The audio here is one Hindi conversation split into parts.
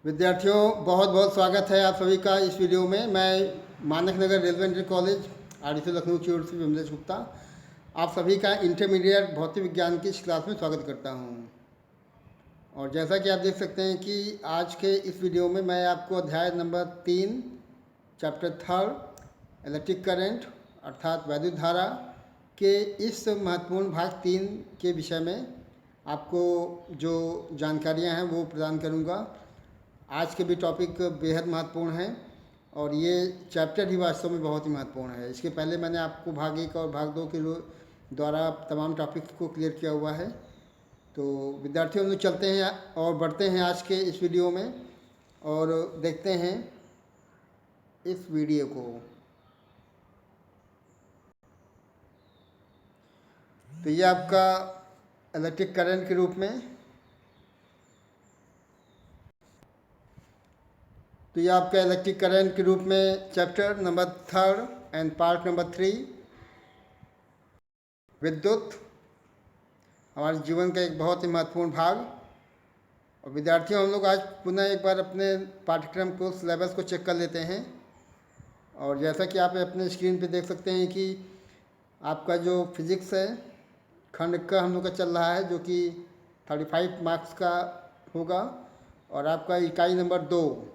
विद्यार्थियों, बहुत बहुत स्वागत है आप सभी का इस वीडियो में। मैं Manak Nagar railway inter college RDC Lucknow की ओर से विमलेश गुप्ता आप सभी का इंटरमीडिएट भौतिक विज्ञान की इस क्लास में स्वागत करता हूं। और जैसा कि आप देख सकते हैं कि आज के इस वीडियो में मैं आपको अध्याय नंबर 3 चैप्टर 3 इलेक्ट्रिक करंट अर्थात वैद्युत धारा के इस महत्वपूर्ण भाग 3 के विषय में आपको जो जानकारियां हैं वो प्रदान करूंगा। आज के भी टॉपिक बेहद महत्वपूर्ण हैं और ये चैप्टर ही वास्तव में बहुत ही महत्वपूर्ण है। इसके पहले मैंने आपको भाग 1 और भाग 2 के द्वारा तमाम टॉपिक्स को क्लियर किया हुआ है। तो विद्यार्थियों, हम लोग चलते हैं और बढ़ते हैं आज के इस वीडियो में और देखते हैं इस वीडियो को। तो ये आपका इलेक्ट्रिक करंट के रूप में, तो ये आपका इलेक्ट्रिक करंट के रूप में chapter number 3 and part number 3 विद्युत, हमारे जीवन का एक बहुत ही महत्वपूर्ण भाग। और विद्यार्थियों, हम लोग आज पुनः एक बार अपने पाठ्यक्रम को सिलेबस को चेक कर लेते हैं। और जैसा कि आप अपने स्क्रीन पे देख सकते हैं कि आपका जो फिजिक्स है खंड का हम लोग का चल रहा है, जो कि 35 मार्क्स का होगा। और आपका इकाई नंबर 2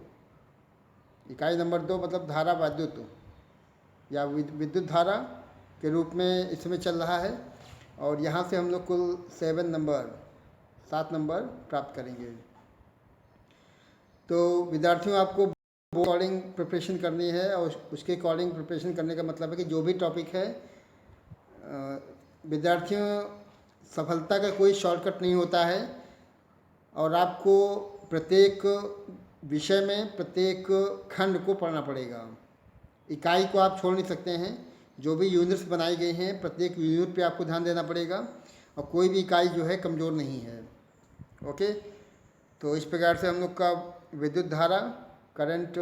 मतलब धारा वैद्युत या विद्युत धारा के रूप में इसमें चल रहा है। और यहाँ से हम लोग कुल 7 नंबर प्राप्त करेंगे। तो विद्यार्थियों, आपको अकॉर्डिंग प्रिपरेशन करनी है और उसके अकॉर्डिंग प्रिपरेशन करने का मतलब है कि जो भी टॉपिक है, विद्यार्थियों, सफलता का कोई शॉर्टकट नहीं होता है और आपको प्रत्येक विषय में प्रत्येक खंड को पढ़ना पड़ेगा। इकाई को आप छोड़ नहीं सकते हैं। जो भी यूनिट्स बनाई गई हैं प्रत्येक यूनिट पे आपको ध्यान देना पड़ेगा और कोई भी इकाई जो है कमज़ोर नहीं है। ओके, तो इस प्रकार से हम लोग का विद्युत धारा, करंट,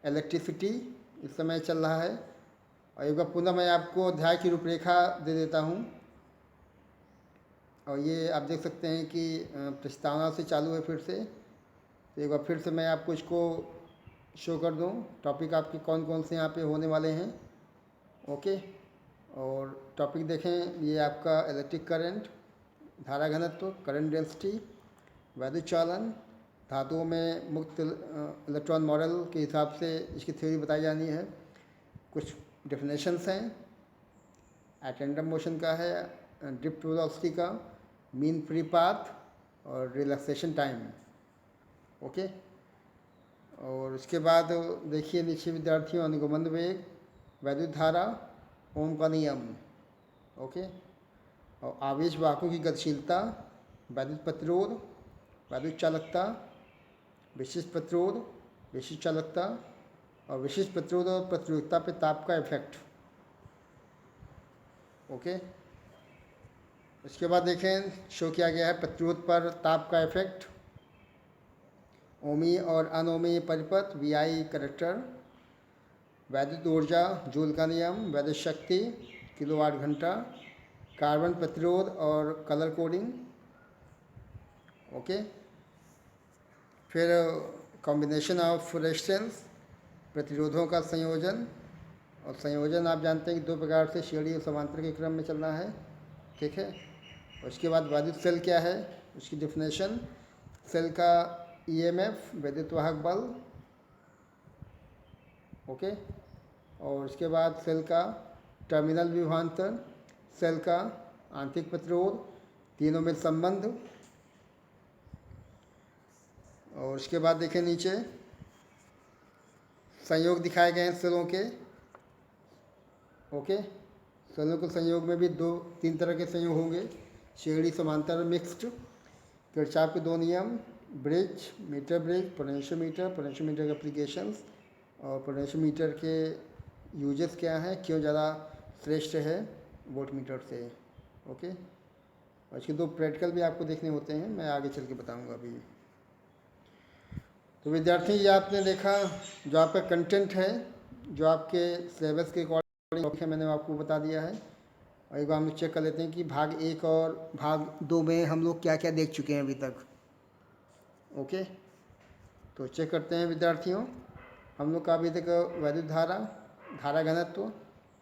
इलेक्ट्रिसिटी इस समय चल रहा है। और एक बार पुनः मैं आपको अध्याय की रूपरेखा दे देता हूँ। और ये आप देख सकते हैं कि प्रस्तावना से चालू है फिर से। तो एक बार फिर से मैं आपको इसको शो कर दूँ, टॉपिक आपके कौन कौन से यहाँ पे होने वाले हैं। ओके, और टॉपिक देखें, ये आपका इलेक्ट्रिक करंट, धारा घनत्व, करंट डेंसिटी, वैद्युत चालन, धातुओं में मुक्त इलेक्ट्रॉन मॉडल के हिसाब से इसकी थ्योरी बताई जानी है। कुछ डेफिनेशंस हैं, एटेंडम मोशन का है, ड्रिफ्ट वेलोसिटी का, मीन फ्री पाथ और रिलैक्सेशन टाइम। ओके, और उसके बाद देखिए नीचे विद्यार्थियों, अनुगमन वेग, वैद्युत धारा, ओम का नियम। ओके, और आवेश वाहकों की गतिशीलता, वैद्युत प्रतिरोध, वैद्युत चालकता, विशिष्ट प्रतिरोध, विशिष्ट चालकता और विशिष्ट प्रतिरोध और प्रतिरोधकता पे ताप का इफेक्ट। ओके, उसके बाद देखें शो किया गया है प्रतिरोध पर ताप का इफेक्ट, ओमी और अनोमी परिपथ, वीआई करैक्टर, वैद्युत ऊर्जा, जूल का नियम, वैद्युत शक्ति किलोवाट घंटा, कार्बन प्रतिरोध और कलर कोडिंग। ओके, फिर कॉम्बिनेशन ऑफ रेजिस्टेंस, प्रतिरोधों का संयोजन। और संयोजन आप जानते हैं कि 2 प्रकार से श्रेणी और समांतर के क्रम में चलना है। ठीक है, उसके बाद वैद्युत सेल क्या है, उसकी डिफिनेशन, सेल का ईएमएफ, विद्युत वाहक बल। ओके, और उसके बाद सेल का टर्मिनल विभवांतर, सेल का आंतरिक प्रतिरोध, तीनों में संबंध। और उसके बाद देखें नीचे संयोग दिखाए गए हैं सेलों के। ओके, सेलों के संयोग में भी 2-3 तरह के संयोग होंगे, श्रेणी, समांतर, मिक्स्ड। किरचॉफ के 2 नियम, ब्रिज, मीटर ब्रिज, पोटेंशियोमीटर के एप्लीकेशंस और पोटेंशियोमीटर के यूजेस क्या हैं, क्यों ज़्यादा श्रेष्ठ है वोल्टमीटर से। ओके, और इसके 2 प्रैक्टिकल भी आपको देखने होते हैं, मैं आगे चल के बताऊँगा अभी। तो विद्यार्थी, ये आपने देखा जो आपका कंटेंट है, जो आपके सिलेबस के अकॉर्डिंग है, मैंने आपको बता दिया है। और एक बार हम लोग चेक कर लेते हैं कि भाग 1 और भाग 2 में हम लोग क्या क्या देख चुके हैं अभी तक। ओके, तो चेक करते हैं विद्यार्थियों, हम लोग का अभी तक वैद्युत धारा, धारा घनत्व,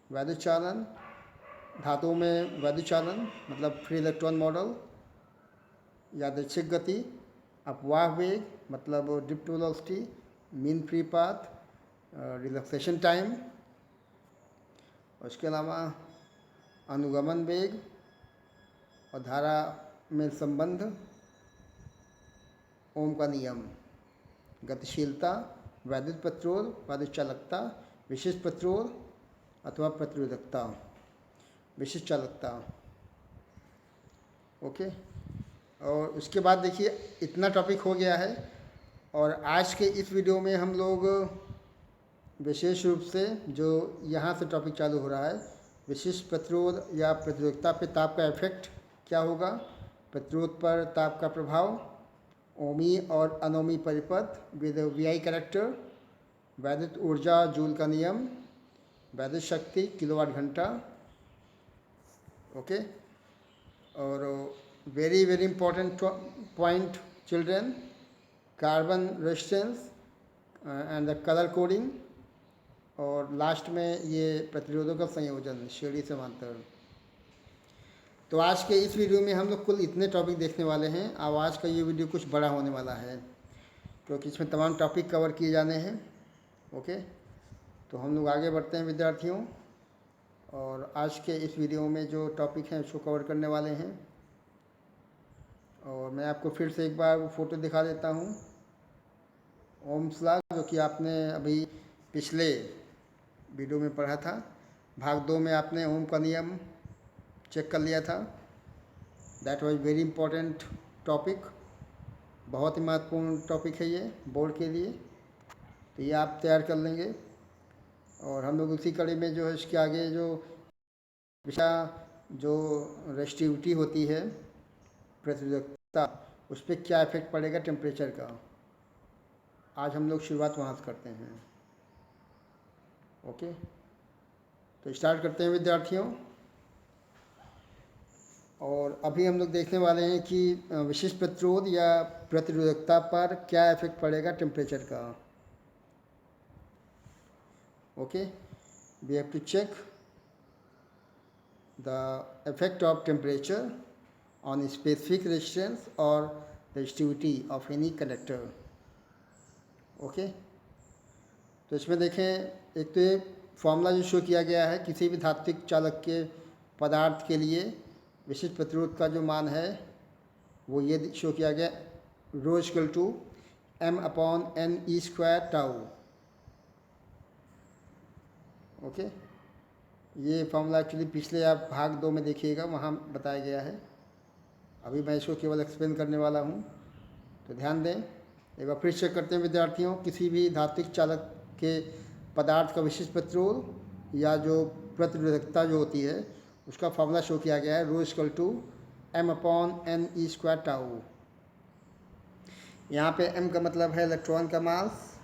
वैद्युत चालन, धातुओं में वैद्युत चालन मतलब फ्री इलेक्ट्रॉन मॉडल, यादृच्छिक गति, अपवाह वेग मतलब drift velocity, mean free path, relaxation time, उसके अलावा अनुगमन वेग और धारा में संबंध, ओम का नियम, गतिशीलता, वैद्युत प्रतिरोध, वैद्युत चालकता, विशिष्ट प्रतिरोध अथवा प्रतिरोधकता, विशिष्ट चालकता। ओके, और उसके बाद देखिए इतना टॉपिक हो गया है। और आज के इस वीडियो में हम लोग विशेष रूप से जो यहाँ से टॉपिक चालू हो रहा है, विशिष्ट प्रतिरोध या प्रतिरोधकता पे ताप का इफेक्ट क्या होगा, प्रतिरोध पर ताप का प्रभाव, ओमी और अनोमी परिपथ विद वीआई कैरेक्टर, वैद्युत ऊर्जा जूल का नियम, वैद्युत शक्ति किलोवाट घंटा। ओके, और very very important point children, carbon resistance and the colour coding, और लास्ट में ये प्रतिरोधों का संयोजन श्रेणी समांतर। तो आज के इस वीडियो में हम लोग कुल इतने टॉपिक देखने वाले हैं। अब आज का ये वीडियो कुछ बड़ा होने वाला है क्योंकि इसमें तमाम टॉपिक कवर किए जाने हैं। ओके, तो हम लोग आगे बढ़ते हैं विद्यार्थियों, और आज के इस वीडियो में जो टॉपिक हैं उसको कवर करने वाले हैं। और मैं आपको फिर से एक बार वो फ़ोटो दिखा देता हूँ, ओम्स लॉ, जो कि आपने अभी पिछले वीडियो में पढ़ा था। भाग 2 में आपने ओम का नियम चेक कर लिया था। That was very important topic, बहुत ही महत्वपूर्ण टॉपिक है ये बोर्ड के लिए, तो ये आप तैयार कर लेंगे। और हम लोग उसी कड़ी में जो है इसके आगे जो विषय जो रेजिस्टिविटी होती है, प्रतिरोधकता, उस पर क्या इफेक्ट पड़ेगा टेम्परेचर का, आज हम लोग शुरुआत वहाँ से करते हैं। ओके, तो स्टार्ट करते हैं विद्यार्थियों। और अभी हम लोग देखने वाले हैं कि विशिष्ट प्रतिरोध या प्रतिरोधकता पर क्या इफेक्ट पड़ेगा टेम्परेचर का। Okay, we have to check the effect of temperature on specific resistance और resistivity of any conductor. Okay, तो इसमें देखें, एक तो ये फॉर्मूला जो शो किया गया है, किसी भी धात्विक चालक के पदार्थ के लिए विशिष्ट प्रतिरोध का जो मान है वो ये शो किया गया, rho equal to m/n(e²) tau. Okay, ये फॉर्मूला एक्चुअली पिछले आप भाग 2 में देखिएगा, वहाँ बताया गया है। अभी मैं इसको केवल एक्सप्लेन करने वाला हूँ, तो ध्यान दें। एक बार फिर चेक करते हैं विद्यार्थियों, किसी भी धात्विक चालक के पदार्थ का विशिष्ट प्रतिरोध या जो प्रतिरोधकता जो होती है उसका फॉर्मूला शो किया गया है, रो इक्वल टू m/n(e²) टाउ। यहाँ पे m का मतलब है इलेक्ट्रॉन का मास,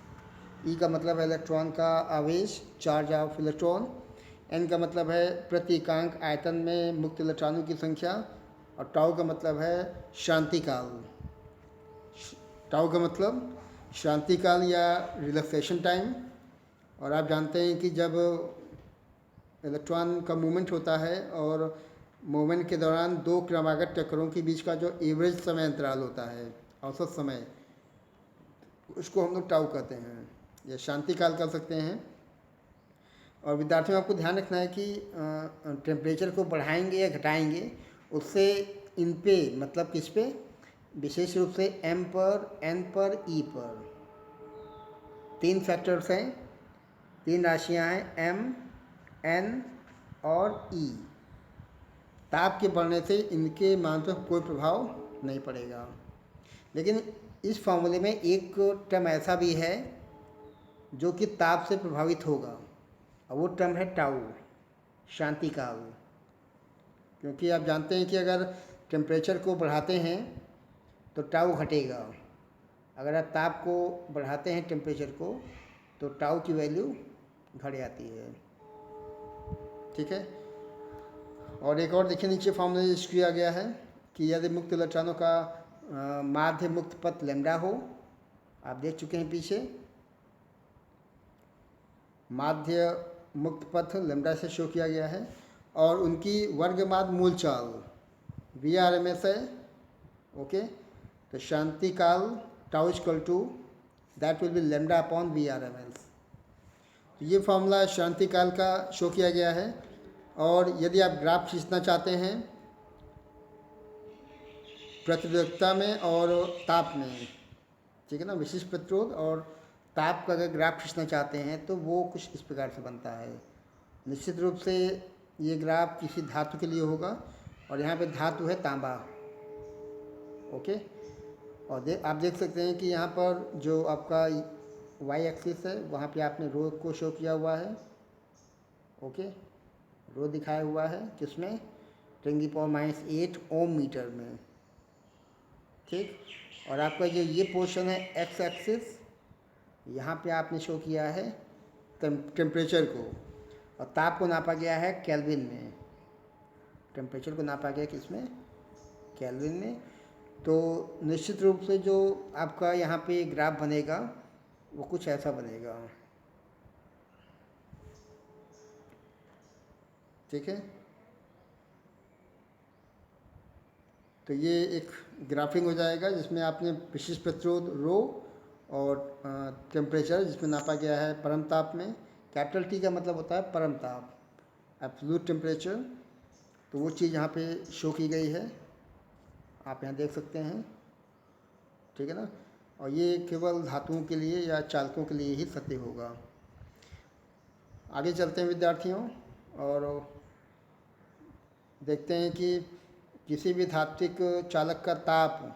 e का मतलब है इलेक्ट्रॉन का आवेश, चार्ज ऑफ इलेक्ट्रॉन, n का मतलब है प्रति इकांक आयतन में मुक्त इलेक्ट्रॉनों की संख्या, और टाउ का मतलब है शांति काल। टाउ का मतलब शांति काल या रिलैक्सेशन टाइम। और आप जानते हैं कि जब इलेक्ट्रॉन का मूवमेंट होता है और मूवमेंट के दौरान दो क्रमागत टक्करों के बीच का जो एवरेज समय अंतराल होता है, औसत समय, उसको हम लोग टाउ कहते हैं या शांति काल कर सकते हैं। और विद्यार्थियों आपको ध्यान रखना है कि टेम्परेचर को बढ़ाएंगे या घटाएंगे, उससे इन पे मतलब किस पे, विशेष रूप से m पर, n पर, e पर, 3 फैक्टर्स हैं, 3 राशियां हैं, m, n और e। ताप के बढ़ने से इनके मान पर कोई प्रभाव नहीं पड़ेगा। लेकिन इस फॉर्मूले में एक टर्म ऐसा भी है जो कि ताप से प्रभावित होगा, और वो टर्म है टाउ, शांति काल। क्योंकि आप जानते हैं कि अगर टेम्परेचर को बढ़ाते हैं तो टाउ घटेगा, अगर आप ताप को बढ़ाते हैं टेम्परेचर को तो टाउ की वैल्यू घट जाती है। ठीक है, और एक और देखिए नीचे फॉर्मूला यूज किया गया है कि यदि मुक्त इलेक्ट्रॉनों का माध्य मुक्त पथ लैम्डा हो आप देख चुके हैं पीछे। माध्य मुक्त पथ लैम्ब्डा से शो किया गया है और उनकी वर्गमाद मूल चाल VRMS है। ओके, तो शांति काल tau equal to that will be lambda upon VRMS। तो ये फॉर्मूला शांति काल का शो किया गया है। और यदि आप ग्राफ खींचना चाहते हैं प्रतिरोधकता में और ताप में, ठीक है ना, विशिष्ट प्रतिरोध और ताप का अगर ग्राफ खींचना चाहते हैं तो वो कुछ इस प्रकार से बनता है। निश्चित रूप से ये ग्राफ किसी धातु के लिए होगा और यहाँ पे धातु है तांबा। ओके, और आप देख सकते हैं कि यहाँ पर जो आपका y एक्सिस है वहाँ पे आपने रो को शो किया हुआ है। ओके, रो दिखाया हुआ है किसमें, 10⁻⁸ ओम मीटर में, ठीक। और आपका जो ये पोर्शन है x एक्सिस, यहाँ पे आपने शो किया है टेम्परेचर को और ताप को नापा गया है केल्विन में। टेम्परेचर को नापा गया किसमें, केल्विन में। तो निश्चित रूप से जो आपका यहाँ पे ग्राफ बनेगा वो कुछ ऐसा बनेगा, ठीक है। तो ये एक ग्राफिंग हो जाएगा जिसमें आपने विशिष्ट प्रतिरोध रो और टेम्परेचर जिसमें नापा गया है परम ताप में, कैपिटल T का मतलब होता है परम ताप, एब्सोल्यूट टेम्परेचर। तो वो चीज़ यहाँ पे शो की गई है, आप यहाँ देख सकते हैं, ठीक है ना। और ये केवल धातुओं के लिए या चालकों के लिए ही सत्य होगा। आगे चलते हैं विद्यार्थियों और देखते हैं कि किसी भी धात्विक चालक का ताप,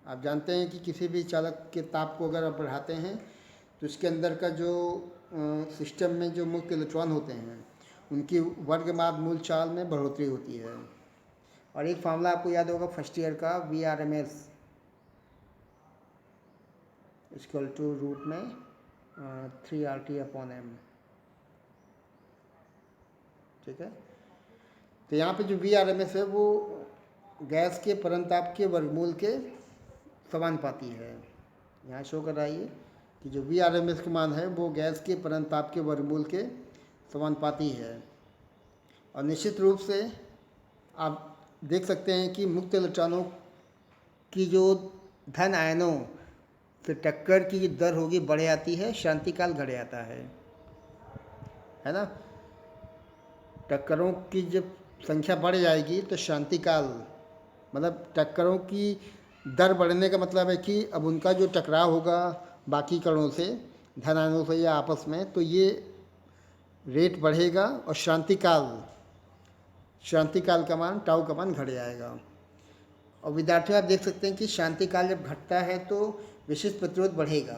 आप जानते हैं कि किसी भी चालक के ताप को अगर आप बढ़ाते हैं तो उसके अंदर का जो सिस्टम में जो मुक्त इलेक्ट्रॉन होते हैं उनकी वर्गमाद मूल चाल में बढ़ोतरी होती है। और एक फार्मूला आपको याद होगा फर्स्ट ईयर का, VRMS इक्वल टू रूट में 3RT/m, ठीक है। तो यहाँ पे जो VRMS है वो गैस के परंताप के वर्गमूल के समानुपाती है। यहाँ शो कर रहा है ये कि जो VRMS का मान है वो गैस के परंताप के वर्गमूल के समानुपाती है। और निश्चित रूप से आप देख सकते हैं कि मुक्त इलेक्ट्रॉनों की जो धन आयनों से टक्कर की जो दर होगी बढ़ जाती है, शांतिकाल घट जाता है ना। टक्करों की जब संख्या बढ़ जाएगी तो शांतिकाल, मतलब टक्करों की दर बढ़ने का मतलब है कि अब उनका जो टकराव होगा बाकी कणों से, धन आयनों से या आपस में, तो ये रेट बढ़ेगा और शांतिकाल का मान, टाउ का मान घट जाएगा। और विद्यार्थियों आप देख सकते हैं कि शांतिकाल जब घटता है तो विशिष्ट प्रतिरोध बढ़ेगा।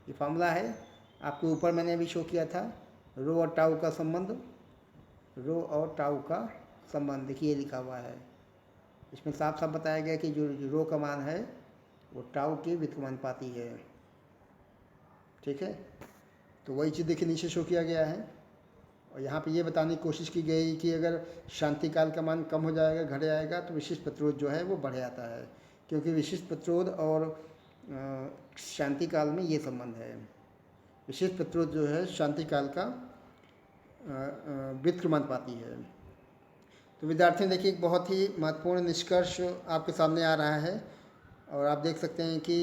ये फार्मूला है, आपको ऊपर मैंने अभी शो किया था, रो और टाउ का संबंध, रो और टाउ का संबंध देखिए लिखा हुआ है। इसमें साफ साफ बताया गया कि जो रो का मान है वो टाउ के व्युत्क्रमानुपाती है, ठीक है। तो वही चीज़ देखिए नीचे शो किया गया है। और यहाँ पे ये बताने की कोशिश की गई कि अगर शांतिकाल का मान कम हो जाएगा, घट जाएगा, तो विशिष्ट प्रतिरोध जो है वो बढ़ जाता है, क्योंकि विशिष्ट प्रतिरोध और शांतिकाल में ये संबंध है। विशिष्ट प्रतिरोध जो है शांतिकाल का व्युत्क्रमानुपाती है। तो विद्यार्थियों देखिए एक बहुत ही महत्वपूर्ण निष्कर्ष आपके सामने आ रहा है और आप देख सकते हैं कि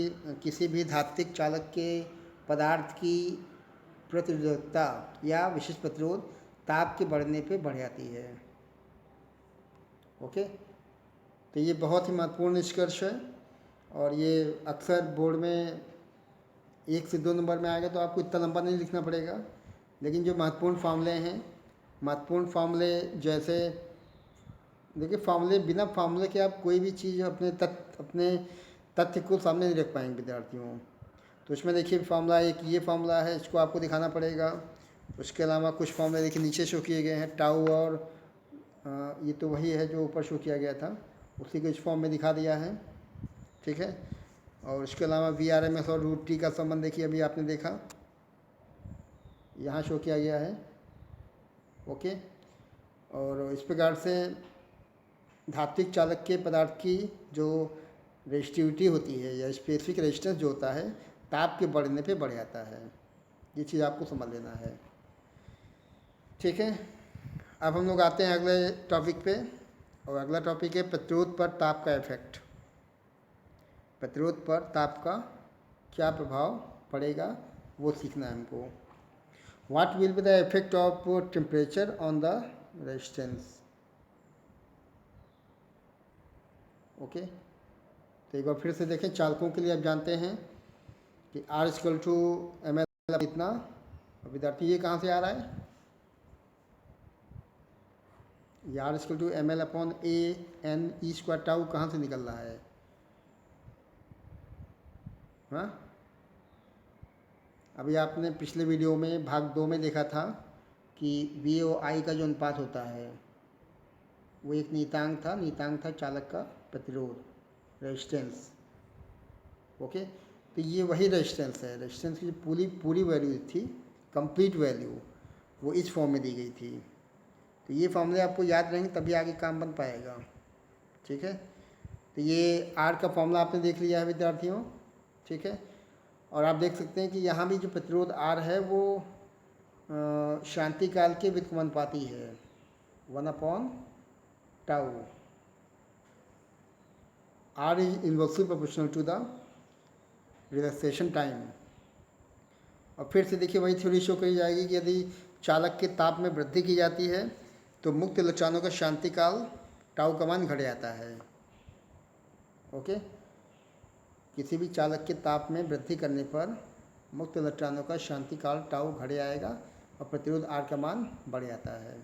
किसी भी धात्विक चालक के पदार्थ की प्रतिरोधकता या विशिष्ट प्रतिरोध ताप के बढ़ने पे बढ़ जाती है। ओके, तो ये बहुत ही महत्वपूर्ण निष्कर्ष है और ये अक्सर बोर्ड में 1 से 2 नंबर में आएगा, तो आपको इतना लंबा नहीं लिखना पड़ेगा। लेकिन जो महत्वपूर्ण फार्मूले हैं, महत्वपूर्ण फार्मूले जैसे देखिए, फार्मूले, बिना फार्मूले के आप कोई भी चीज़ अपने तथ्य को सामने नहीं रख पाएंगे विद्यार्थियों। तो इसमें देखिए फार्मूला एक ये फार्मूला है, इसको आपको दिखाना पड़ेगा। उसके अलावा कुछ फार्मूले देखिए नीचे शो किए गए हैं, टाउ और ये तो वही है जो ऊपर शो किया गया था, उसी को इस फॉर्म में दिखा दिया है, ठीक है। और इसके अलावा VRMS और रूट T का संबंध देखिए अभी आपने देखा, यहाँ शो किया गया है। ओके, और इस प्रकार से धात्विक चालक के पदार्थ की जो रेजिस्टिविटी होती है या स्पेसिफिक रेजिस्टेंस जो होता है ताप के बढ़ने पे बढ़ जाता है। ये चीज़ आपको समझ लेना है। ठीक है, अब हम लोग आते हैं अगले टॉपिक पे, और अगला टॉपिक है प्रतिरोध पर ताप का इफेक्ट। प्रतिरोध पर ताप का क्या प्रभाव पड़ेगा वो सीखना है हमको। What will be the effect of temperature on the resistance. Okay, तो एक बार फिर से देखें, चालकों के लिए आप जानते हैं कि R equal to M L इतना। विद्यार्थी ये कहाँ से आ रहा है? ये R equal to M L upon A N E square tau कहाँ से निकल रहा है? हाँ, अभी आपने पिछले वीडियो में भाग 2 में देखा था कि वी और आई का जो अनुपात होता है वो एक नीतांक था चालक का प्रतिरोध, रेजिस्टेंस। ओके, तो ये वही रेजिस्टेंस है। रेजिस्टेंस की जो पूरी वैल्यू थी, कंप्लीट वैल्यू, वो इस फॉर्म में दी गई थी। तो ये फॉर्मूले आपको याद रहेंगे तभी आगे काम बन पाएगा। ठीक है, तो ये आर का फॉर्मूला आपने देख लिया है विद्यार्थियों। ठीक है, और आप देख सकते हैं कि यहाँ भी जो प्रतिरोध आर है वो शांति काल के व्युत्क्रमानुपाती है, tau. R is inversely proportional to the relaxation time. और फिर से देखिए वही थ्योरी शो करी जाएगी कि यदि चालक के ताप में वृद्धि की जाती है तो मुक्त इलेक्ट्रॉनों का शांति काल टाउ का मान घट जाता है। ओके, किसी भी चालक के ताप में वृद्धि करने पर मुक्त इलेक्ट्रॉनों का शांति काल टाउ घट जाएगा और प्रतिरोध आर का मान बढ़ जाता है।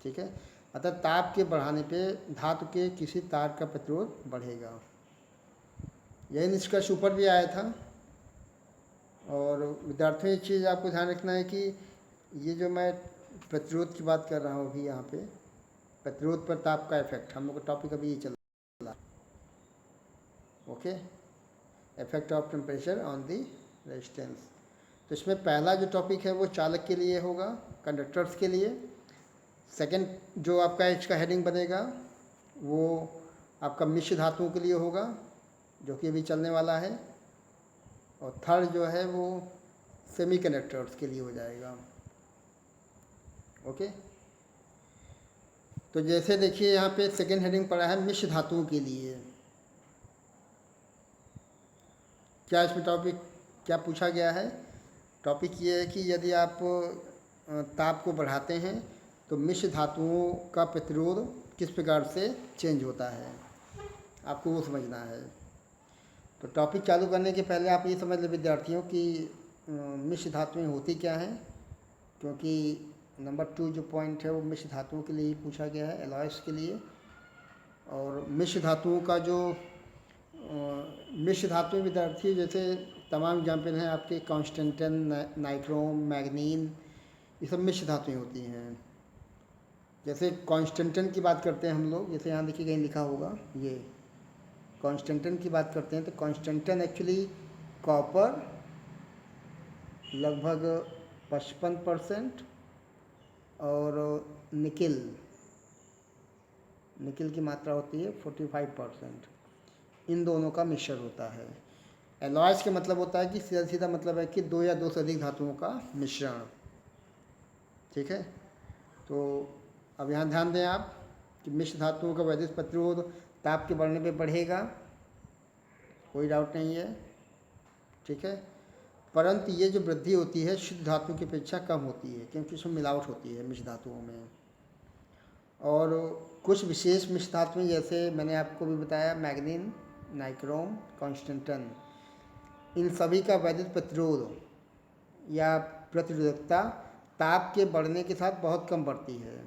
ठीक है, अतः ताप के बढ़ाने पे धातु के किसी तार का प्रतिरोध बढ़ेगा। यही निष्कर्ष ऊपर भी आया था। और विद्यार्थियों एक चीज़ आपको ध्यान रखना है कि ये जो मैं प्रतिरोध की बात कर रहा हूँ अभी यहाँ पे, प्रतिरोध पर ताप का इफेक्ट, हम लोग का टॉपिक अभी ये चल रहा। Okay, effect of temperature on the resistance. तो इसमें पहला जो टॉपिक है वो चालक के लिए होगा, कंडक्टर्स के लिए। सेकंड जो आपका एच का हेडिंग बनेगा वो आपका मिश्र धातुओं के लिए होगा, जो कि अभी चलने वाला है। और थर्ड जो है वो सेमीकंडक्टर्स के लिए हो जाएगा। ओके, तो जैसे देखिए यहाँ पे सेकेंड हेडिंग पड़ा है मिश्र धातुओं के लिए। क्या इसमें टॉपिक क्या पूछा गया है? टॉपिक ये है कि यदि आप ताप को बढ़ाते हैं तो मिश्र धातुओं का प्रतिरोध किस प्रकार से चेंज होता है, आपको वो समझना है। तो टॉपिक चालू करने के पहले आप ये समझ लें विद्यार्थियों कि मिश्र धातुएं होती क्या हैं, क्योंकि नंबर 2 जो पॉइंट है वो मिश्र धातुओं के लिए ही पूछा गया है, एलॉयस के लिए। और मिश्र धातुओं का जो मिश्र धातुएं विद्यार्थी जैसे तमाम एग्जाम्पल हैं आपके, कॉन्स्टेंटन, नाइट्रोम, मैग्नीन, ये सब मिश्र धातुएं होती हैं। जैसे कॉन्स्टेंटन की बात करते हैं हम लोग, जैसे यहाँ देखिए कहीं लिखा होगा, ये कॉन्स्टेंटन की बात करते हैं तो कॉन्स्टेंटन एक्चुअली कॉपर लगभग 55% और निकिल की मात्रा होती है 45%। इन दोनों का मिश्रण होता है। एलॉयस का मतलब होता है कि सीधा सीधा मतलब है कि 2 या 2 से अधिक धातुओं का मिश्रण। ठीक है, तो अब यहाँ ध्यान दें आप कि मिश्र धातुओं का वैद्युत प्रतिरोध ताप के बढ़ने पे बढ़ेगा, कोई डाउट नहीं है। ठीक है, परंतु ये जो वृद्धि होती है शुद्ध धातु की अपेक्षा कम होती है, क्योंकि उसमें मिलावट होती है मिश्र धातुओं में। और कुछ विशेष मिश्र धातुएं जैसे मैंने आपको भी बताया, मैग्नीन, नाइक्रोम, कॉन्स्टेंटन, इन सभी का वैद्युत प्रतिरोध या प्रतिरोधकता ताप के बढ़ने के साथ बहुत कम बढ़ती है।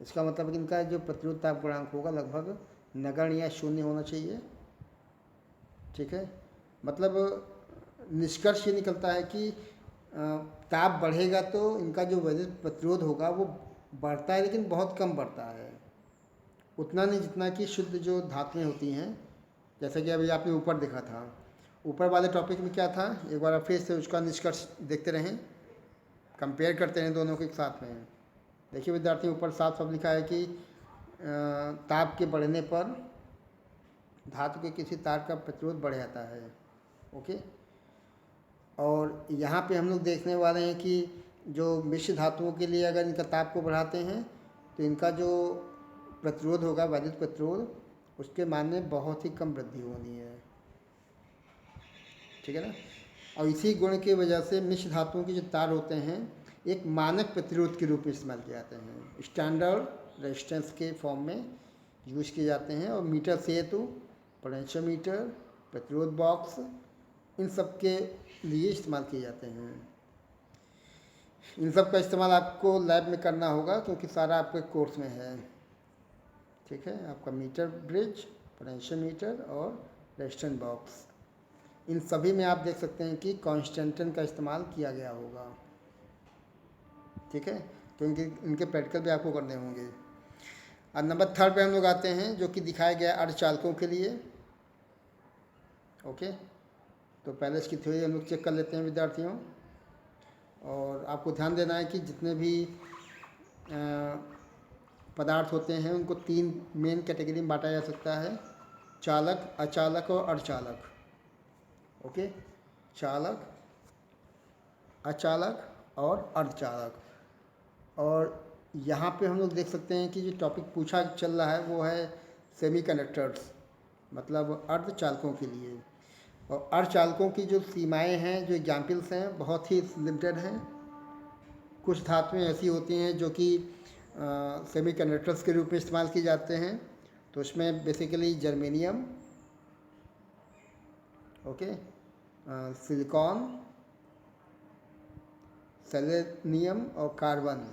इसका मतलब कि इनका जो प्रतिरोध ताप गुणांक होगा लगभग नगण्य या शून्य होना चाहिए। ठीक है, मतलब निष्कर्ष ये निकलता है कि ताप बढ़ेगा तो इनका जो वैद्युत प्रतिरोध होगा वो बढ़ता है, लेकिन बहुत कम बढ़ता है, उतना नहीं जितना कि शुद्ध जो धातुएं होती हैं। जैसे कि अभी आपने ऊपर देखा था, ऊपर वाले टॉपिक में क्या था, एक बार फिर से उसका निष्कर्ष देखते रहें, कंपेयर करते रहें दोनों के साथ में। देखिए विद्यार्थी, ऊपर साफ साफ लिखा है कि ताप के बढ़ने पर धातु के किसी तार का प्रतिरोध बढ़ जाता है। ओके, और यहाँ पे हम लोग देखने वाले हैं कि जो मिश्र धातुओं के लिए अगर इनका ताप को बढ़ाते हैं तो इनका जो प्रतिरोध होगा, वैद्युत प्रतिरोध, उसके मान में बहुत ही कम वृद्धि होनी है। ठीक है ना। और इसी गुण की वजह से मिश्र धातुओं के जो तार होते हैं एक मानक प्रतिरोध के रूप में इस्तेमाल किए जाते हैं, स्टैंडर्ड रेजिस्टेंस के फॉर्म में यूज किए जाते हैं। और मीटर सेतु, पोटेंशियोमीटर, प्रतिरोध बॉक्स, इन सब के लिए इस्तेमाल किए जाते हैं। इन सब का इस्तेमाल आपको लैब में करना होगा क्योंकि सारा आपके कोर्स में है। ठीक है, आपका मीटर ब्रिज, पोटेंशियोमीटर और रेजिस्टेंस बॉक्स, इन सभी में आप देख सकते हैं कि कॉन्स्टेंटन का इस्तेमाल किया गया होगा। ठीक है, क्योंकि इनके प्रैक्टिकल भी आपको करने होंगे। अब नंबर 3 पे हम लोग आते हैं, जो कि दिखाया गया अर्धचालकों के लिए। ओके, तो पहले इसकी थ्योरी हम लोग चेक कर लेते हैं विद्यार्थियों। और आपको ध्यान देना है कि जितने भी पदार्थ होते हैं उनको 3 मेन कैटेगरी में बांटा जा सकता है, चालक, अचालक और अर्धचालक। ओके, चालक, अचालक और अर्धचालक। और यहाँ पे हम लोग देख सकते हैं कि जो टॉपिक पूछा चल रहा है वो है सेमीकंडक्टर्स, मतलब अर्धचालकों के लिए। और अर्धचालकों की जो सीमाएं हैं, जो एग्जाम्पल्स हैं, बहुत ही लिमिटेड हैं। कुछ धातुएं ऐसी होती हैं जो कि सेमीकंडक्टर्स के रूप में इस्तेमाल की जाते हैं, तो उसमें basically germanium, okay, silicon, selenium और कार्बन।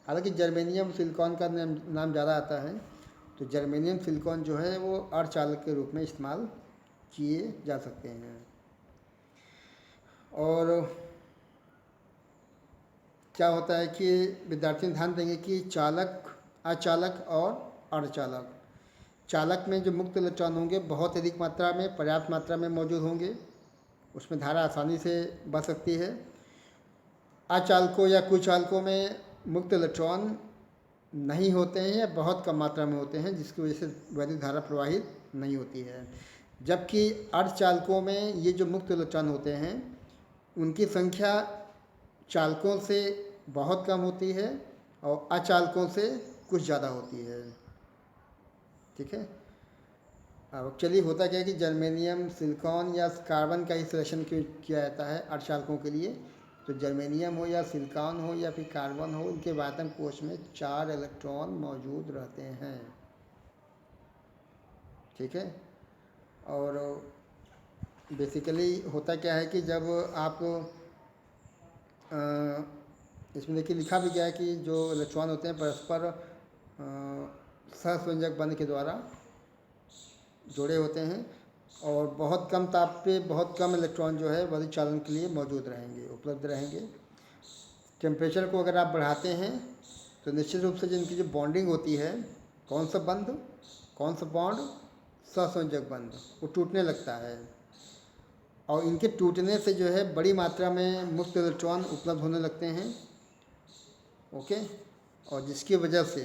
हालांकि जर्मेनियम सिलिकॉन का नाम ज़्यादा आता है, तो जर्मेनियम सिलिकॉन जो है वो अर्धचालक के रूप में इस्तेमाल किए जा सकते हैं। और क्या होता है कि विद्यार्थी ध्यान देंगे कि चालक, अचालक और अर्धचालक, चालक में जो मुक्त इलेक्ट्रॉन होंगे बहुत अधिक मात्रा में, पर्याप्त मात्रा में मौजूद होंगे, उसमें धारा आसानी से बह सकती है। अचालकों या कुचालकों में मुक्त इलेक्ट्रॉन नहीं होते हैं या बहुत कम मात्रा में होते हैं, जिसकी वजह से वैद्युत धारा प्रवाहित नहीं होती है। जबकि अर्धचालकों में ये जो मुक्त इलेक्ट्रॉन होते हैं उनकी संख्या चालकों से बहुत कम होती है और अचालकों से कुछ ज़्यादा होती है। ठीक है, अब चलिए होता क्या है कि जर्मेनियम, सिलिकॉन या कार्बन का ही सिलेक्शन किया जाता है अर्धचालकों के लिए। तो जर्मेनियम हो या सिलिकॉन हो या फिर कार्बन हो, इनके आयतन कोश में 4 इलेक्ट्रॉन मौजूद रहते हैं। ठीक है, और बेसिकली होता क्या है कि जब आप इसमें देखिए लिखा भी गया है कि जो इलेक्ट्रॉन होते हैं परस्पर सहसंयोजक बंध के द्वारा जुड़े होते हैं और बहुत कम ताप पे बहुत कम इलेक्ट्रॉन जो है वैद्युत चालन के लिए मौजूद रहेंगे, उपलब्ध रहेंगे। टेम्परेचर को अगर आप बढ़ाते हैं तो निश्चित रूप से जिनकी जो बॉन्डिंग होती है, कौन सा बंध, कौन सा बॉन्ड, सहसंयोजक बंध, वो टूटने लगता है। और इनके टूटने से जो है बड़ी मात्रा में मुक्त इलेक्ट्रॉन उपलब्ध होने लगते हैं। ओके, और जिसकी वजह से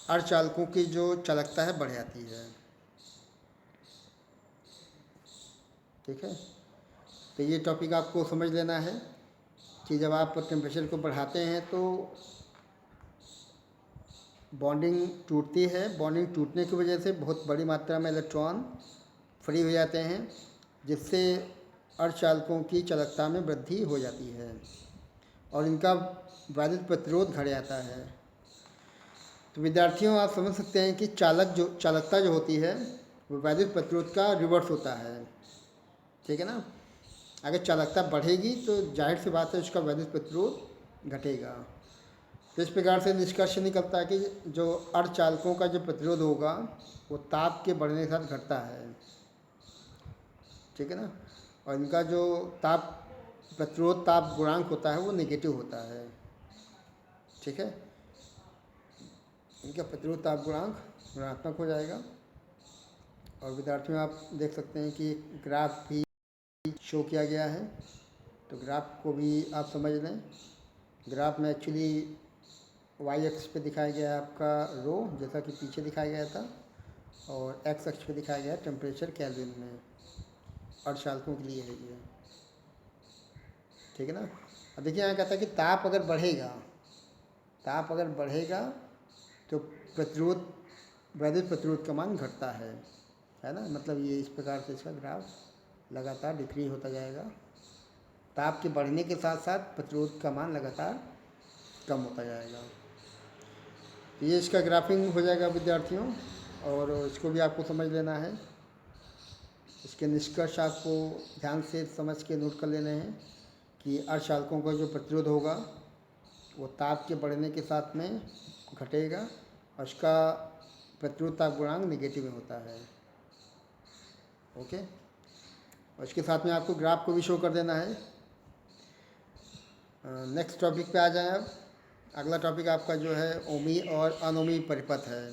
अर्धचालकों की जो चालकता है बढ़ जाती है। ठीक है, तो ये टॉपिक आपको समझ लेना है कि जब आप टेम्परेचर को बढ़ाते हैं तो बॉन्डिंग टूटती है। बॉन्डिंग टूटने की वजह से बहुत बड़ी मात्रा में इलेक्ट्रॉन फ्री हो जाते हैं, जिससे अर्धचालकों की चालकता में वृद्धि हो जाती है और इनका वैद्युत प्रतिरोध घट जाता है। तो विद्यार्थियों आप समझ सकते हैं कि चालकता जो होती है वो वैद्युत प्रतिरोध का रिवर्स होता है। ठीक है ना, अगर चालकता बढ़ेगी तो जाहिर सी बात है उसका वैद्युत प्रतिरोध घटेगा। तो इस प्रकार से निष्कर्ष निकलता है कि जो अर्धचालकों का जो प्रतिरोध होगा वो ताप के बढ़ने के साथ घटता है। ठीक है ना, और इनका जो प्रतिरोध ताप गुणांक होता है वो नेगेटिव होता है। ठीक है, इनका प्रतिरोध ताप गुणांक ऋणात्मक हो जाएगा। और विद्यार्थियों आप देख सकते हैं कि ग्राफ भी शो किया गया है, तो ग्राफ को भी आप समझ लें। ग्राफ में एक्चुअली वाई एक्स पे दिखाया गया है आपका रो, जैसा कि पीछे दिखाया गया था, और एक्स अक्ष पे दिखाया गया है टेम्परेचर केल्विन में, अर्धचालकों के लिए है ये, ठीक है ना। अब देखिए यहाँ कहता है कि ताप अगर बढ़ेगा तो प्रतिरोध, वैद्युत प्रतिरोध का मान घटता है ना। मतलब ये इस प्रकार से इसका ग्राफ लगातार डिक्रीज होता जाएगा, ताप के बढ़ने के साथ साथ प्रतिरोध का मान लगातार कम होता जाएगा। तो ये इसका ग्राफिंग हो जाएगा विद्यार्थियों, और इसको भी आपको समझ लेना है। इसके निष्कर्ष आपको ध्यान से समझ के नोट कर लेने हैं कि अर्धचालकों का जो प्रतिरोध होगा वो ताप के बढ़ने के साथ में घटेगा, और उसका प्रतिरोध ताप गुणांक निगेटिव में होता है। ओके, और इसके साथ में आपको ग्राफ को भी शो कर देना है। नेक्स्ट टॉपिक पे आ जाएं। अब अगला टॉपिक आपका जो है ओमी और अनोमी परिपथ है।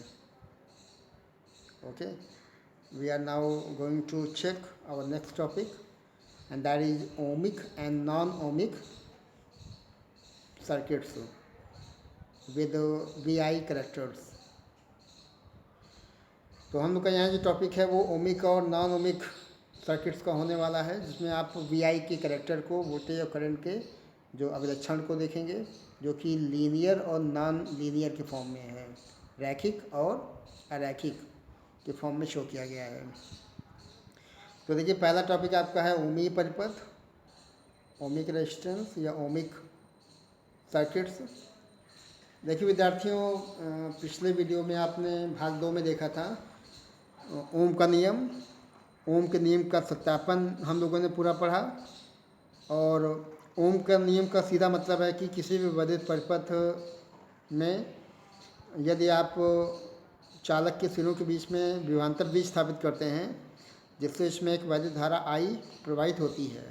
Okay, we are now going to check our next topic, and that is ohmic and non-ohmic circuits with VI characters। तो हम लोग का यहाँ जो टॉपिक है वो ओमिक और नॉन ओमिक सर्किट्स का होने वाला है, जिसमें आप VI के कैरेक्टर को, वोल्टेज और करंट के जो अभिलक्षण को देखेंगे, जो कि लीनियर और नॉन लीनियर के फॉर्म में है, रैखिक और अरैखिक के फॉर्म में शो किया गया है। तो देखिए पहला टॉपिक आपका है ओमी परिपथ, ओमिक रेजिस्टेंस या ओमिक सर्किट्स। देखिए विद्यार्थियों, पिछले वीडियो में आपने भाग 2 में देखा था ओम का नियम, ओम के नियम का सत्यापन हम लोगों ने पूरा पढ़ा। और ओम का नियम का सीधा मतलब है कि किसी भी वैद्युत परिपथ में यदि आप चालक के सिरों के बीच में विभवांतर बीज स्थापित करते हैं, जिससे इसमें एक वैद्युत धारा I प्रवाहित होती है,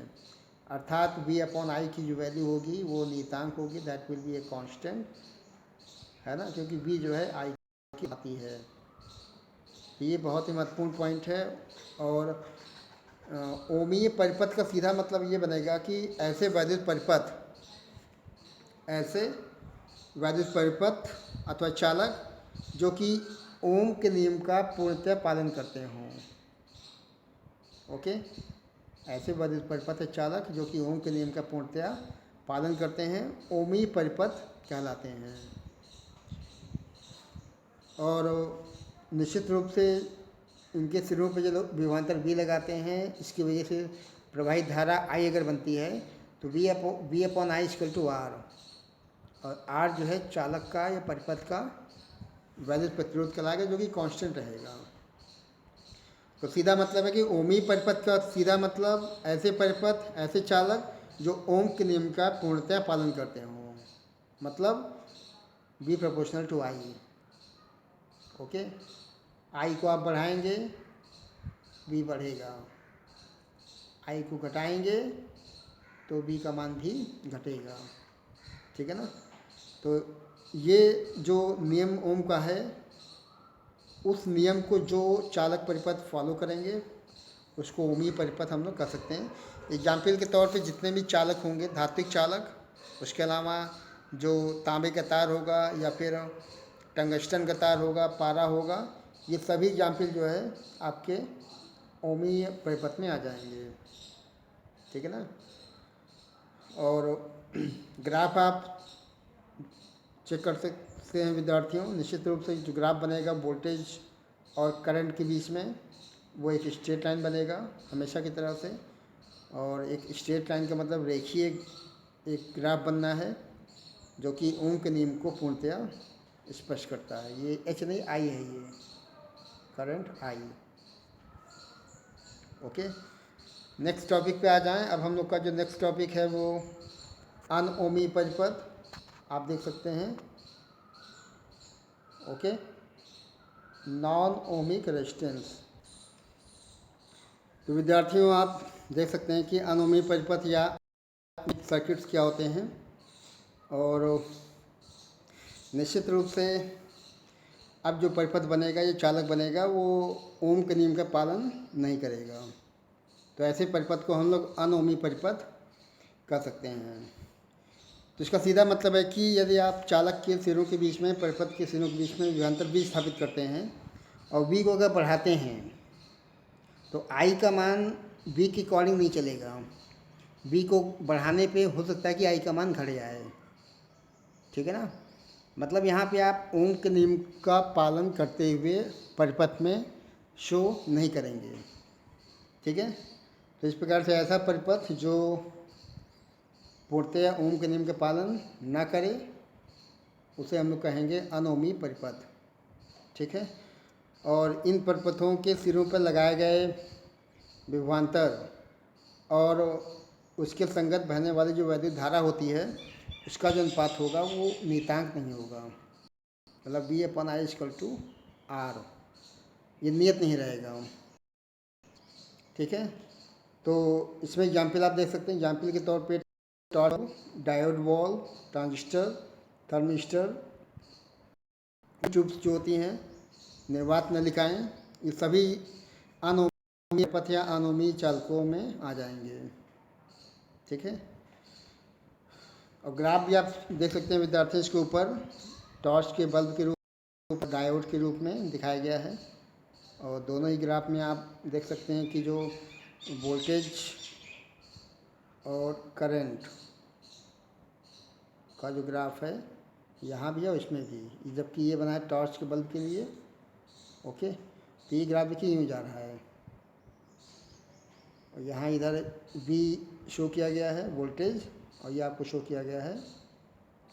अर्थात V/I की जो वैल्यू होगी वो नियतांक होगी, that will B a constant, है ना, क्योंकि V जो है I की आती है। ये बहुत ही महत्वपूर्ण पॉइंट है। और ओमीय परिपथ का सीधा मतलब ये बनेगा कि ऐसे वैद्युत परिपथ अथवा चालक जो कि ओम के नियम का पूर्णतः पालन करते हों। ओके, ऐसे वैद्युत परिपथ चालक जो कि ओम के नियम का पूर्णतया पालन करते हैं ओमी परिपथ कहलाते हैं। और निश्चित रूप से इनके सिरों पर जो विभवांतर V लगाते हैं, इसकी वजह से प्रवाहित धारा I अगर बनती है तो V/I = R, और R जो है चालक का या परिपथ का वैद्युत प्रतिरोध कहलाएगा, जो कि कांस्टेंट रहेगा। तो सीधा मतलब है कि ओमी परिपथ का सीधा मतलब ऐसे परिपथ, ऐसे चालक जो ओम के नियम का पूर्णतः पालन करते हों, मतलब V/I। ओके, I को आप बढ़ाएंगे V बढ़ेगा, I को घटाएंगे तो V का मान भी घटेगा, ठीक है ना। तो ये जो नियम ओम का है, उस नियम को जो चालक परिपथ फॉलो करेंगे उसको ओमी परिपथ हम लोग कह सकते हैं। एग्जाम्पल के तौर पे जितने भी चालक होंगे, धात्विक चालक, उसके अलावा जो तांबे का तार होगा या फिर टंगस्टन का तार होगा, पारा होगा, ये सभी एग्जाम्पल जो है आपके ओमी परिपथ में आ जाएंगे, ठीक है ना। और ग्राफ आप चेक कर सकते हैं विद्यार्थियों। निश्चित रूप से जो ग्राफ बनेगा वोल्टेज और करंट के बीच में, वो एक स्ट्रेट लाइन बनेगा हमेशा की तरह से। और एक स्ट्रेट लाइन का मतलब रेखीय एक ग्राफ बनना है जो कि ओम के नियम को पूर्णतया स्पष्ट करता है। ये H नहीं I है, ये current I। Okay, next topic पे आ जाएं। अब हम लोग का जो नेक्स्ट टॉपिक है वो अनओमी परिपथ, आप देख सकते हैं। Okay, non ohmic resistance. तो विद्यार्थियों आप देख सकते हैं कि अनओमी परिपथ या सर्किट्स क्या होते हैं। और निश्चित रूप से अब जो परिपथ बनेगा, ये चालक बनेगा, वो ओम के नियम का पालन नहीं करेगा। तो ऐसे परिपथ को हम लोग अनओमी परिपथ कह सकते हैं। तो इसका सीधा मतलब है कि यदि आप चालक के सिरों के बीच में, परिपथ के सिरों के बीच में विभवांतर बीज स्थापित करते हैं, और v को अगर बढ़ाते हैं तो i का मान v के अकॉर्डिंग नहीं चलेगा। v को बढ़ाने पे हो सकता है कि i का मान घट जाए, ठीक है ना। मतलब यहाँ पे आप ओम के नियम का पालन करते हुए परिपथ में शो नहीं करेंगे, ठीक है। तो इस प्रकार से ऐसा परिपथ जो पूर्णतया ओम के नियम का पालन ना करे उसे हम लोग कहेंगे अनोमी परिपथ, ठीक है। और इन परिपथों के सिरों पर लगाए गए विभवांतर और उसके संगत बहने वाली जो वैद्युत धारा होती है उसका जो अनुपात होगा वो नियतांक नहीं होगा। मतलब V/I = R, ये नियत नहीं रहेगा, ठीक है। तो इसमें एग्जाम्पल आप देख सकते हैं। एग्जाम्पल के तौर पे torch, diode wall, transistor, thermistor, tubes जो होती हैं, निर्वात नलिकाएँ, ये सभी अनोमी परिपथ या अनोमी चालकों में आ जाएंगे, ठीक है। और ग्राफ भी आप देख सकते हैं विद्यार्थी, इसके ऊपर टॉर्च के बल्ब के रूप, डायोड के रूप में दिखाया गया है। और दोनों ही ग्राफ में आप देख सकते हैं कि जो वोल्टेज और करंट का जो ग्राफ है यहाँ भी है और इसमें भी, जबकि ये बना है टॉर्च के बल्ब के लिए, ओके। तो ये ग्राफ देखिए यूँ जा रहा है और यहाँ इधर V शो किया गया है वोल्टेज, और ये आपको शो किया गया है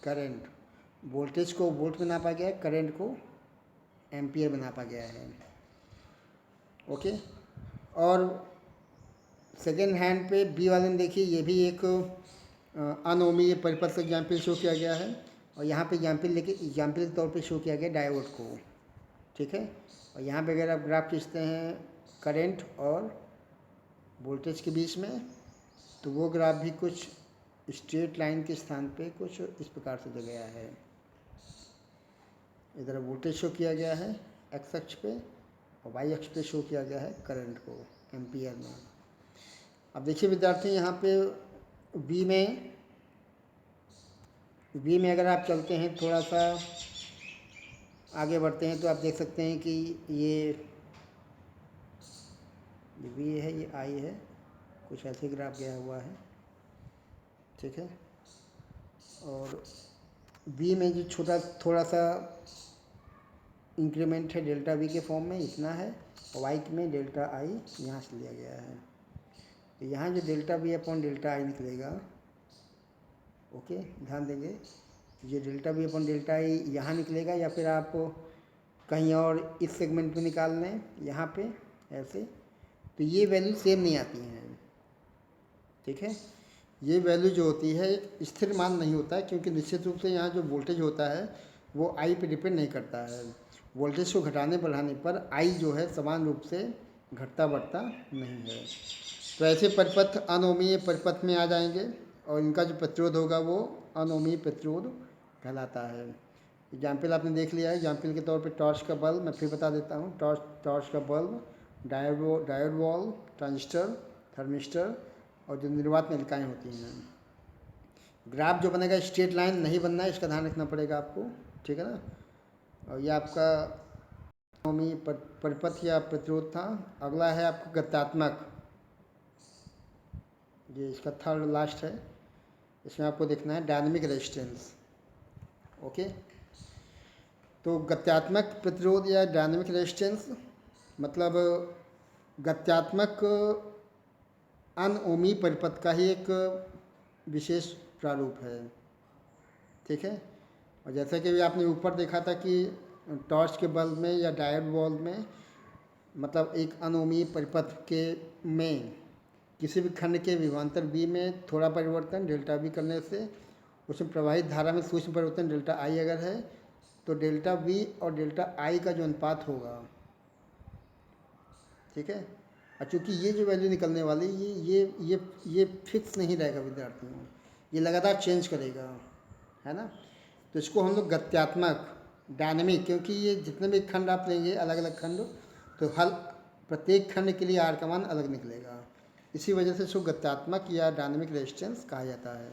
करंट। वोल्टेज को वोल्ट में नापा गया है, करंट को एम्पियर में नापा गया है, ओके। और सेकेंड हैंड पे बी वाले में देखिए, ये भी एक अनोमी परिपथ से एग्जाम्पल शो किया गया है। और यहाँ पे एग्जाम्पल के तौर पे शो किया गया डायोड को, ठीक है। और यहाँ पे अगर आप ग्राफ खींचते हैं करंट और वोल्टेज के बीच में, तो वो ग्राफ भी कुछ स्ट्रेट लाइन के स्थान पे कुछ इस प्रकार से दिया गया है। इधर वोल्टेज शो किया गया है एक्स अक्ष पे और वाई अक्ष पे शो किया गया है करंट को एम्पियर में। अब देखिए विद्यार्थी, यहाँ पे बी में अगर आप चलते हैं, थोड़ा सा आगे बढ़ते हैं, तो आप देख सकते हैं कि ये बी है, ये आई है, कुछ ऐसे ग्राफ गया हुआ है, ठीक है। और बी में जो छोटा थोड़ा सा इंक्रीमेंट है डेल्टा वी के फॉर्म में, इतना है। और वाई में डेल्टा आई यहाँ से लिया गया है। तो यहाँ जो डेल्टा वी अपॉन डेल्टा आई निकलेगा, ओके, ध्यान देंगे, ये डेल्टा वी अपॉन डेल्टा आई यहाँ निकलेगा, या फिर आप कहीं और इस सेगमेंट में निकाल लें यहाँ पे ऐसे, तो ये वैल्यू सेम नहीं आती हैं, ठीक है। ये वैल्यू जो होती है एक स्थिर मान नहीं होता है, क्योंकि निश्चित रूप से यहाँ जो वोल्टेज होता है वो आई पे डिपेंड नहीं करता है। वोल्टेज को घटाने बढ़ाने पर आई जो है समान रूप से घटता बढ़ता नहीं है। तो ऐसे परिपथ अनोमीय परिपथ में आ जाएंगे और इनका जो प्रतिरोध होगा वो अनोमीय प्रतिरोध कहलाता है। एग्जाम्पल आपने देख लिया है। एग्जाम्पल के तौर पे टॉर्च का बल्ब, मैं फिर बता देता हूँ। टॉर्च का bulb, diode wall, transistor, thermistor और जो निर्वात नलिकाएँ होती हैं। ग्राफ जो बनेगा स्ट्रेट लाइन नहीं बनना है, इसका ध्यान रखना पड़ेगा आपको, ठीक है ना। और ये आपका अनोमीय परिपथ या प्रतिरोध था। अगला है आपका गत्यात्मक, ये इसका थर्ड लास्ट है। इसमें आपको देखना है डायनेमिक रेजिस्टेंस, ओके। तो गत्यात्मक प्रतिरोध या डायनेमिक रेजिस्टेंस मतलब गत्यात्मक अनओमी परिपथ का ही एक विशेष प्रारूप है, ठीक है। और जैसा कि आपने ऊपर देखा था कि टॉर्च के बल्ब में या डायोड वॉल्व में, मतलब एक अनओमी परिपथ के में किसी भी खंड के विभवांतर बी में थोड़ा परिवर्तन डेल्टा बी करने से उसमें प्रवाहित धारा में सूक्ष्म परिवर्तन डेल्टा आई अगर है, तो डेल्टा वी और डेल्टा आई का जो अनुपात होगा, ठीक है। और चूँकि ये जो वैल्यू निकलने वाली ये फिक्स नहीं रहेगा विद्यार्थियों, ये लगातार चेंज करेगा, है ना। तो इसको हम लोग गत्यात्मक, डायनेमिक, क्योंकि ये जितने भी खंड आप लेंगे अलग अलग खंड, तो हर प्रत्येक खंड के लिए आर का मान अलग निकलेगा। इसी वजह से इसको गत्यात्मक या डायनेमिक रेजिस्टेंस कहा जाता है।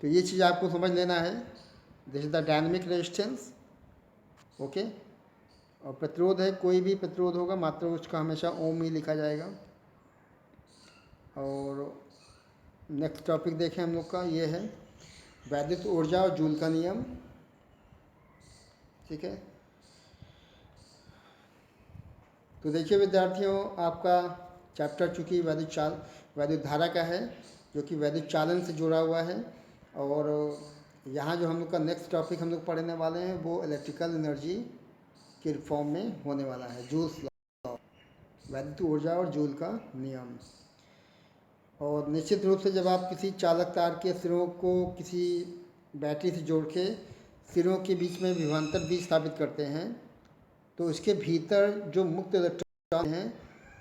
तो ये चीज़ आपको समझ लेना है, this is the dynamic resistance, okay. और प्रतिरोध है, कोई भी प्रतिरोध होगा मात्र उसका हमेशा ओम ही लिखा जाएगा। और नेक्स्ट टॉपिक देखें हम लोग का ये है वैद्युत ऊर्जा और जूल का नियम। ठीक है, तो देखिए विद्यार्थियों, आपका चैप्टर चूँकि वैद्युत धारा का है, जो कि वैद्युत चालन से जुड़ा हुआ है। और यहाँ जो हम लोग का नेक्स्ट टॉपिक हम लोग पढ़ने वाले हैं वो इलेक्ट्रिकल एनर्जी के फॉर्म में होने वाला है, जूल्स लॉ, वैद्युत ऊर्जा और जूल का नियम। और निश्चित रूप से जब आप किसी चालक तार के सिरों को किसी बैटरी से जोड़ के सिरों के बीच में विभवांतर V स्थापित करते हैं, तो इसके भीतर जो मुक्त इलेक्ट्रॉन हैं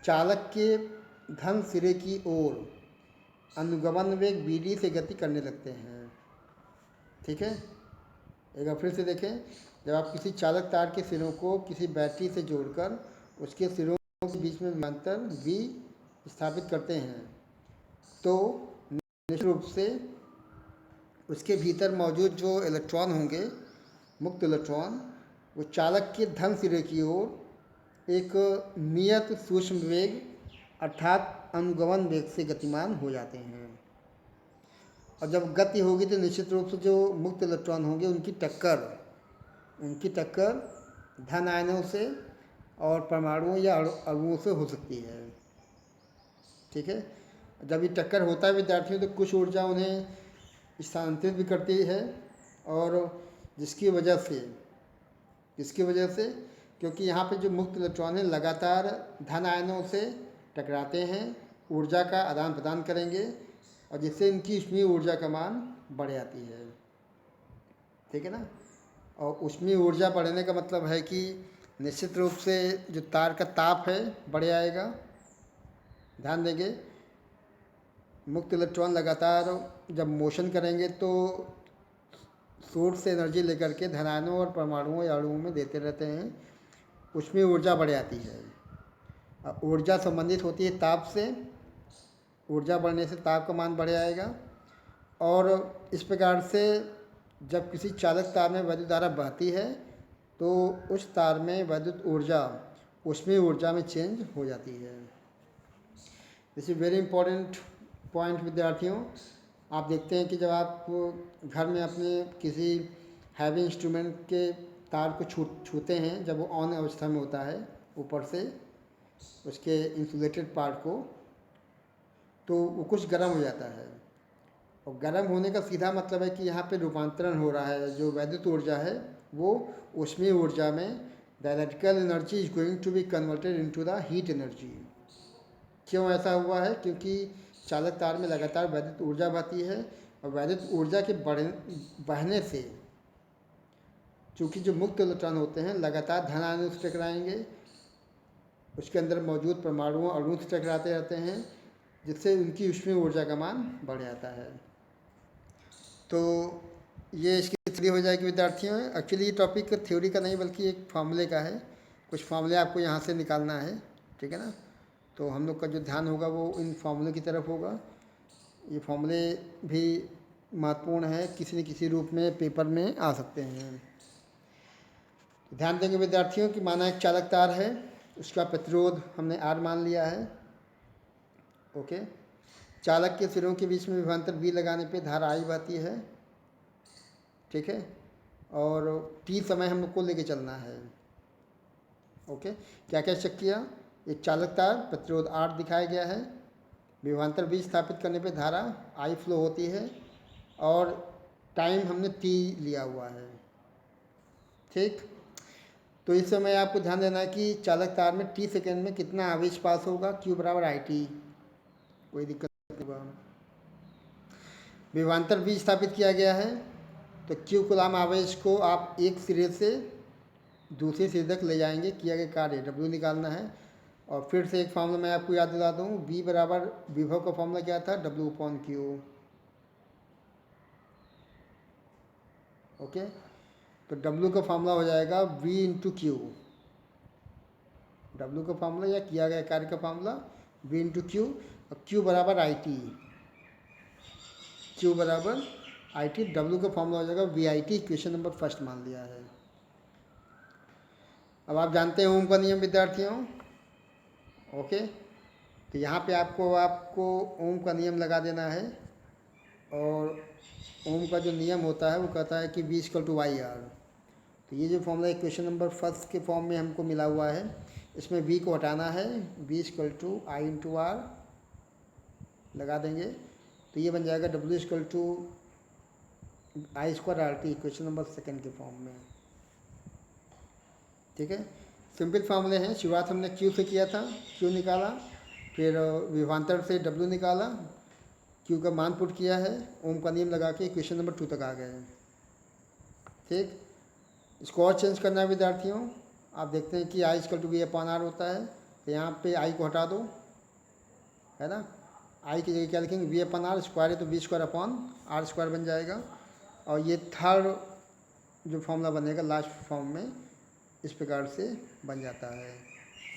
चालक के धन सिरे की ओर अनुगमन वेग Vd से गति करने लगते हैं। ठीक है, एक बार फिर से देखें, जब आप किसी चालक तार के सिरों को किसी बैटरी से जोड़कर उसके सिरों के बीच में विभवांतर V स्थापित करते हैं, तो निश्चित रूप से उसके भीतर मौजूद जो इलेक्ट्रॉन होंगे, मुक्त इलेक्ट्रॉन, वो चालक के धन सिरे की ओर एक नियत सूक्ष्म वेग अर्थात अनुगमन वेग से गतिमान हो जाते हैं। और जब गति होगी तो निश्चित रूप से जो मुक्त इलेक्ट्रॉन होंगे उनकी टक्कर धन आयनों से और परमाणुओं या अणुओं से हो सकती है। ठीक है, जब ये टक्कर होता है विद्यार्थियों तो कुछ ऊर्जा उन्हें स्थानांतरित भी करती है, और जिसकी वजह से क्योंकि यहाँ पे जो मुक्त इलेक्ट्रॉन है लगातार धन आयनों से टकराते हैं, ऊर्जा का आदान प्रदान करेंगे, और जिससे इनकी ऊष्मीय ऊर्जा का मान बढ़ जाती है। ठीक है ना, और ऊष्मीय ऊर्जा बढ़ने का मतलब है कि निश्चित रूप से जो तार का ताप है बढ़ जाएगा। ध्यान देंगे, मुक्त इलेक्ट्रॉन लगातार जब मोशन करेंगे तो सोर्स से एनर्जी लेकर के धनायनों और परमाणुओं या अणुओं में देते रहते हैं, उसमें ऊर्जा बढ़ जाती है। ऊर्जा संबंधित होती है ताप से, ऊर्जा बढ़ने से ताप का मान बढ़ जाएगा। और इस प्रकार से जब किसी चालक तार में वैद्युत धारा बहती है तो उस तार में वैद्युत ऊर्जा ऊष्मीय ऊर्जा में चेंज हो जाती है। This is very important point विद्यार्थियों। आप देखते हैं कि जब आप घर में अपने किसी हैवी इंस्ट्रूमेंट के तार को छूते हैं, जब वो ऑन अवस्था में होता है ऊपर से उसके इंसुलेटेड पार्ट को, तो वो कुछ गर्म हो जाता है। और गर्म होने का सीधा मतलब है कि यहाँ पे रूपांतरण हो रहा है, जो वैद्युत ऊर्जा है वो ऊष्मीय ऊर्जा में the electrical energy is going to be converted into the heat energy. क्यों ऐसा हुआ है? क्योंकि चालक तार में लगातार वैद्युत ऊर्जा बहती है, और वैद्युत ऊर्जा के बहने से चूँकि जो मुक्त इलेक्ट्रॉन होते हैं लगातार धन आयनों से टकराएंगे, उसके अंदर मौजूद परमाणुओं अणुओं से टकराते रहते हैं, जिससे उनकी ऊष्मीय ऊर्जा का मान बढ़ जाता है। तो ये इसकी थ्योरी हो जाएगी विद्यार्थियों। एक्चुअली ये टॉपिक थ्योरी का नहीं बल्कि एक फार्मूले का है, कुछ फार्मूले आपको यहाँ से निकालना है। ठीक है ना, तो हम लोग का जो ध्यान होगा वो इन फार्मूले की तरफ होगा। ये फार्मूले भी महत्वपूर्ण है, किसी न किसी रूप में पेपर में आ सकते हैं। ध्यान देंगे विद्यार्थियों कि माना एक चालक तार है, उसका प्रतिरोध हमने R मान लिया है। ओके, चालक के सिरों के बीच में विभवांतर V लगाने पे धारा I बहती है। ठीक है, और T समय हम लोग को लेके चलना है। ओके, क्या क्या चेक किया? एक चालक तार, प्रतिरोध R दिखाया गया है, विभवांतर V स्थापित करने पे धारा I फ्लो होती है, और टाइम हमने T लिया हुआ है। ठीक, तो इस समय आपको ध्यान देना है कि चालक तार में T सेकेंड में कितना आवेश पास होगा, Q बराबर IT, कोई दिक्कत नहीं होगा। विभवांतर V स्थापित किया गया है, तो Q कूलाम आवेश को आप एक सिरे से दूसरे सिरे तक ले जाएंगे, किया गया कार्य W निकालना है। और फिर से एक फॉर्मूला मैं आपको याद दिला दूँ, V बराबर विभव का फॉर्मूला क्या था, W/Q। ओके, तो W का फॉर्मूला हो जाएगा V/Q। W का फॉर्मूला या किया गया कार्य का फॉर्मूला V/Q, और Q बराबर IT। Q बराबर IT, W का फॉर्मूला हो जाएगा VIT। इक्वेशन नंबर फर्स्ट मान लिया है। अब आप जानते हैं ओम का नियम विद्यार्थियों। ओके, तो यहाँ पे आपको आपको ओम का नियम लगा देना है। और ओम का जो नियम होता है वो कहता है कि V=YR। तो ये जो फॉर्मूला इक्वेशन नंबर फर्स्ट के फॉर्म में हमको मिला हुआ है, इसमें V को हटाना है, V=I×R लगा देंगे। तो ये बन जाएगा W=I²RT इक्वेशन नंबर सेकंड के फॉर्म में। ठीक है, सिंपल फार्मूले हैं। शुरुआत हमने Q से किया था, Q निकाला, फिर विभवांतर से W निकाला, Q का मान पुट किया है, ओम का नियम लगा के इक्वेशन नंबर 2 तक आ गए हैं। ठीक, इसको और चेंज करना है विद्यार्थियों। आप देखते हैं कि I=V/R होता है, तो यहाँ पे I को हटा दो, है ना। I की जगह क्या लिखेंगे, V/R, स्क्वायर है तो V²/R² बन जाएगा। और ये थर्ड जो फॉर्मूला बनेगा लास्ट फॉर्म में इस प्रकार से बन जाता है।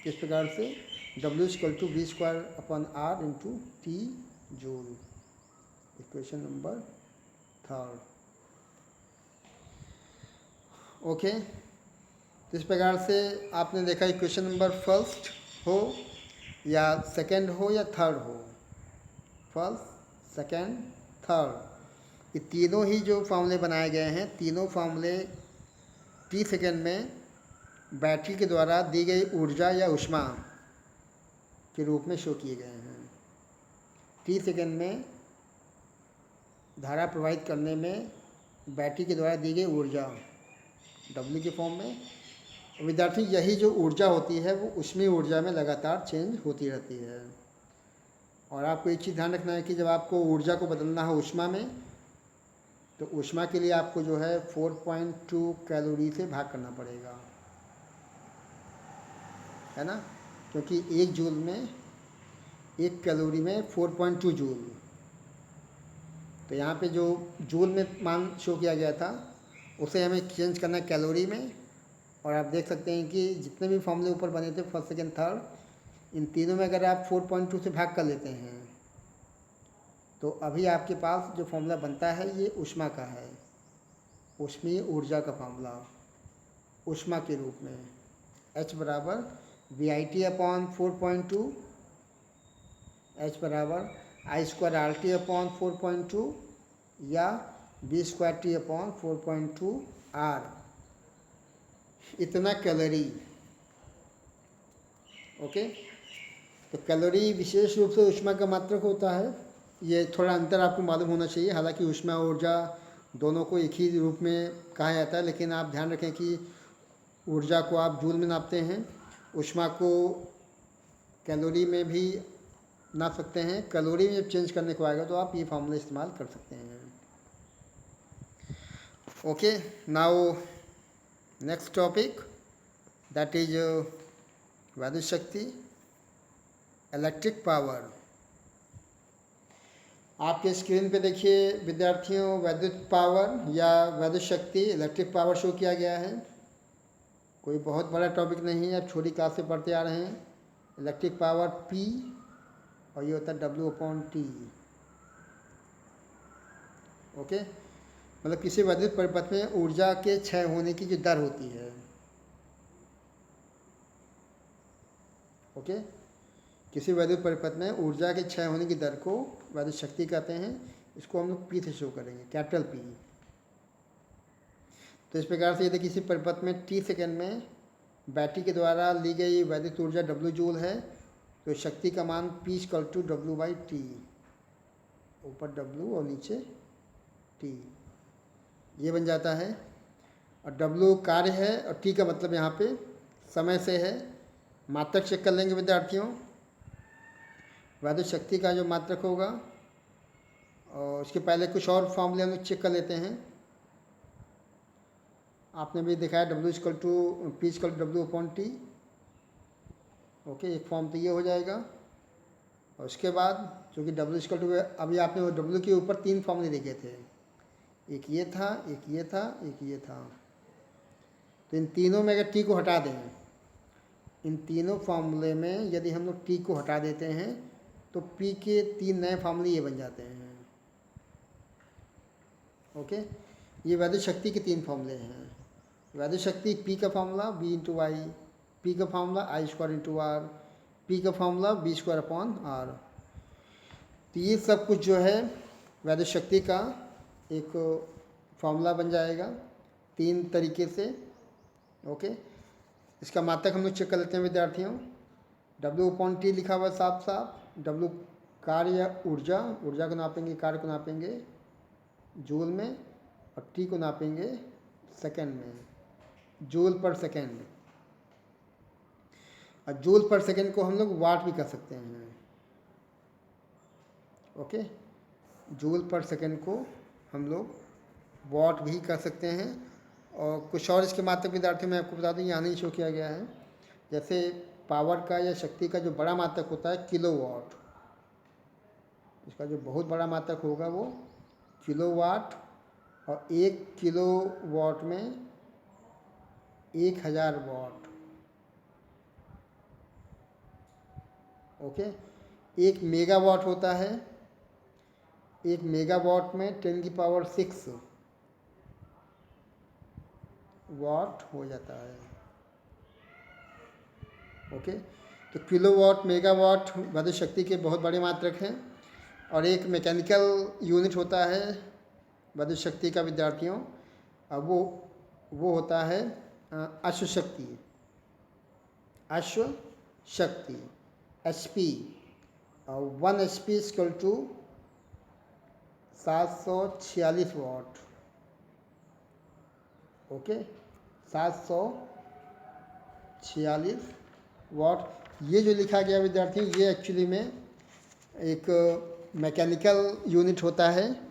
किस प्रकार से, W=V²/R×T joule, equation number third. Okay, तो इस प्रकार से आपने देखा इक्वेशन नंबर फर्स्ट हो या सेकंड हो या थर्ड हो, फर्स्ट सेकंड थर्ड, ये तीनों ही जो फार्मूले बनाए गए हैं, तीनों फार्मूले टी सेकंड में बैटरी के द्वारा दी गई ऊर्जा या ऊष्मा के रूप में शो किए गए हैं। टी सेकंड में धारा प्रवाहित करने में बैटरी के द्वारा दी गई ऊर्जा W के फॉर्म में। विद्यार्थी, यही जो ऊर्जा होती है वो ऊष्मीय ऊर्जा में लगातार चेंज होती रहती है। और आपको एक चीज़ ध्यान रखना है कि जब आपको ऊर्जा को बदलना हो ऊष्मा में, तो ऊष्मा के लिए आपको जो है 4.2 कैलोरी से भाग करना पड़ेगा, है ना, क्योंकि 1 जूल में 1 कैलोरी में 4.2 जूल। तो यहाँ पे जो जूल में मान शो किया गया था उसे हमें चेंज करना है कैलोरी में। और आप देख सकते हैं कि जितने भी फॉर्मूले ऊपर बने थे फर्स्ट सेकंड थर्ड, इन तीनों में अगर आप 4.2 से भाग कर लेते हैं तो अभी आपके पास जो फॉर्मूला बनता है ये ऊष्मा का है, ऊष्मीय ऊर्जा का फॉर्मूला ऊष्मा के रूप में। H=VIT/4.2, H=I²RT/4.2 या V²T/4.2R, इतना कैलोरी। ओके, तो कैलोरी विशेष रूप से ऊष्मा का मात्रक होता है। ये थोड़ा अंतर आपको मालूम होना चाहिए। हालांकि ऊष्मा और ऊर्जा दोनों को एक ही रूप में कहा जाता है, लेकिन आप ध्यान रखें कि ऊर्जा को आप जूल में नापते हैं, ऊष्मा को कैलोरी में भी नाप सकते हैं। कैलोरी में जब चेंज करने को आएगा तो आप ये फार्मूला इस्तेमाल कर सकते हैं। Okay, now next topic, that is विद्युत शक्ति, इलेक्ट्रिक पावर। आपके स्क्रीन पे देखिए विद्यार्थियों, विद्युत पावर या विद्युत शक्ति, इलेक्ट्रिक पावर शो किया गया है। कोई बहुत बड़ा टॉपिक नहीं है, आप छोटी क्लास से पढ़ते आ रहे हैं। इलेक्ट्रिक पावर P और ये होता है W/T। ओके, मतलब किसी विद्युत परिपथ में ऊर्जा के क्षय होने की जो दर होती है। ओके, किसी विद्युत परिपथ में ऊर्जा के क्षय होने की दर को विद्युत शक्ति कहते हैं। इसको हम लोग P से शो करेंगे, कैपिटल P। तो इस प्रकार से यदि किसी परिपथ में T सेकंड में बैटरी के द्वारा ली गई वैद्युत ऊर्जा W जूल है, तो शक्ति का मान P=W/T, ऊपर W और नीचे T, ये बन जाता है। और W कार्य है और T का मतलब यहाँ पे समय से है। मात्रक चेक कर लेंगे विद्यार्थियों। वैद्युत शक्ति का जो मात्रक होगा, और उसके पहले कुछ और फॉर्मूले हम लोग चेक कर लेते हैं। आपने भी देखा है P=W/T। ओके, एक फॉर्म तो ये हो जाएगा। और उसके बाद चूँकि W अभी आपने वो W के ऊपर 3 फॉर्मूले देखे थे, एक ये था, एक ये था, एक ये था। तो इन तीनों में अगर T को हटा दें, इन तीनों फार्मूले में यदि हम लोग T को हटा देते हैं तो P के 3 नए फार्मूले ये बन जाते हैं। ओके, ये वैद्युत शक्ति के 3 फार्मूले हैं। वैद्युत शक्ति P का formula V into Y, P का formula I square into R, P का formula V square upon R. तो ये सब कुछ जो है वैद्युत शक्ति का एक फॉर्मूला बन जाएगा 3 तरीके से। ओके, इसका मात्रक हम लोग चेक कर लेते हैं विद्यार्थियों। W/T लिखा हुआ है साफ साफ। W कार्य या ऊर्जा, ऊर्जा को नापेंगे, कार्य को नापेंगे जूल में, और T को नापेंगे सेकेंड में, जूल पर सेकेंड। और जूल पर सेकेंड को हम लोग वाट भी कर सकते हैं। ओके, जूल पर सेकेंड को हम लोग वाट भी कर सकते हैं। और कुछ और इसके मात्रक विद्यार्थी मैं आपको बता दूं, यहाँ नहीं शो किया गया है। जैसे पावर का या शक्ति का जो बड़ा मात्रक होता है किलोवाट, इसका जो बहुत बड़ा मात्रक होगा वो किलोवाट, और 1 किलोवाट में 1000 वाट। ओके, 1 मेगावाट होता है, 1 मेगावाट में 10⁶ वाट हो जाता है। ओके, तो किलोवाट मेगावाट वैद्युत शक्ति के बहुत बड़े मात्रक हैं। और एक मैकेनिकल यूनिट होता है वैद्युत शक्ति का विद्यार्थियों, अब वो होता है अश्व शक्ति। अश्व शक्ति HP, और 1 HP equal to 746 watt. Okay, 746 watt. ये जो लिखा गया विद्यार्थियों, ये एक्चुअली में एक मैकेनिकल यूनिट होता है,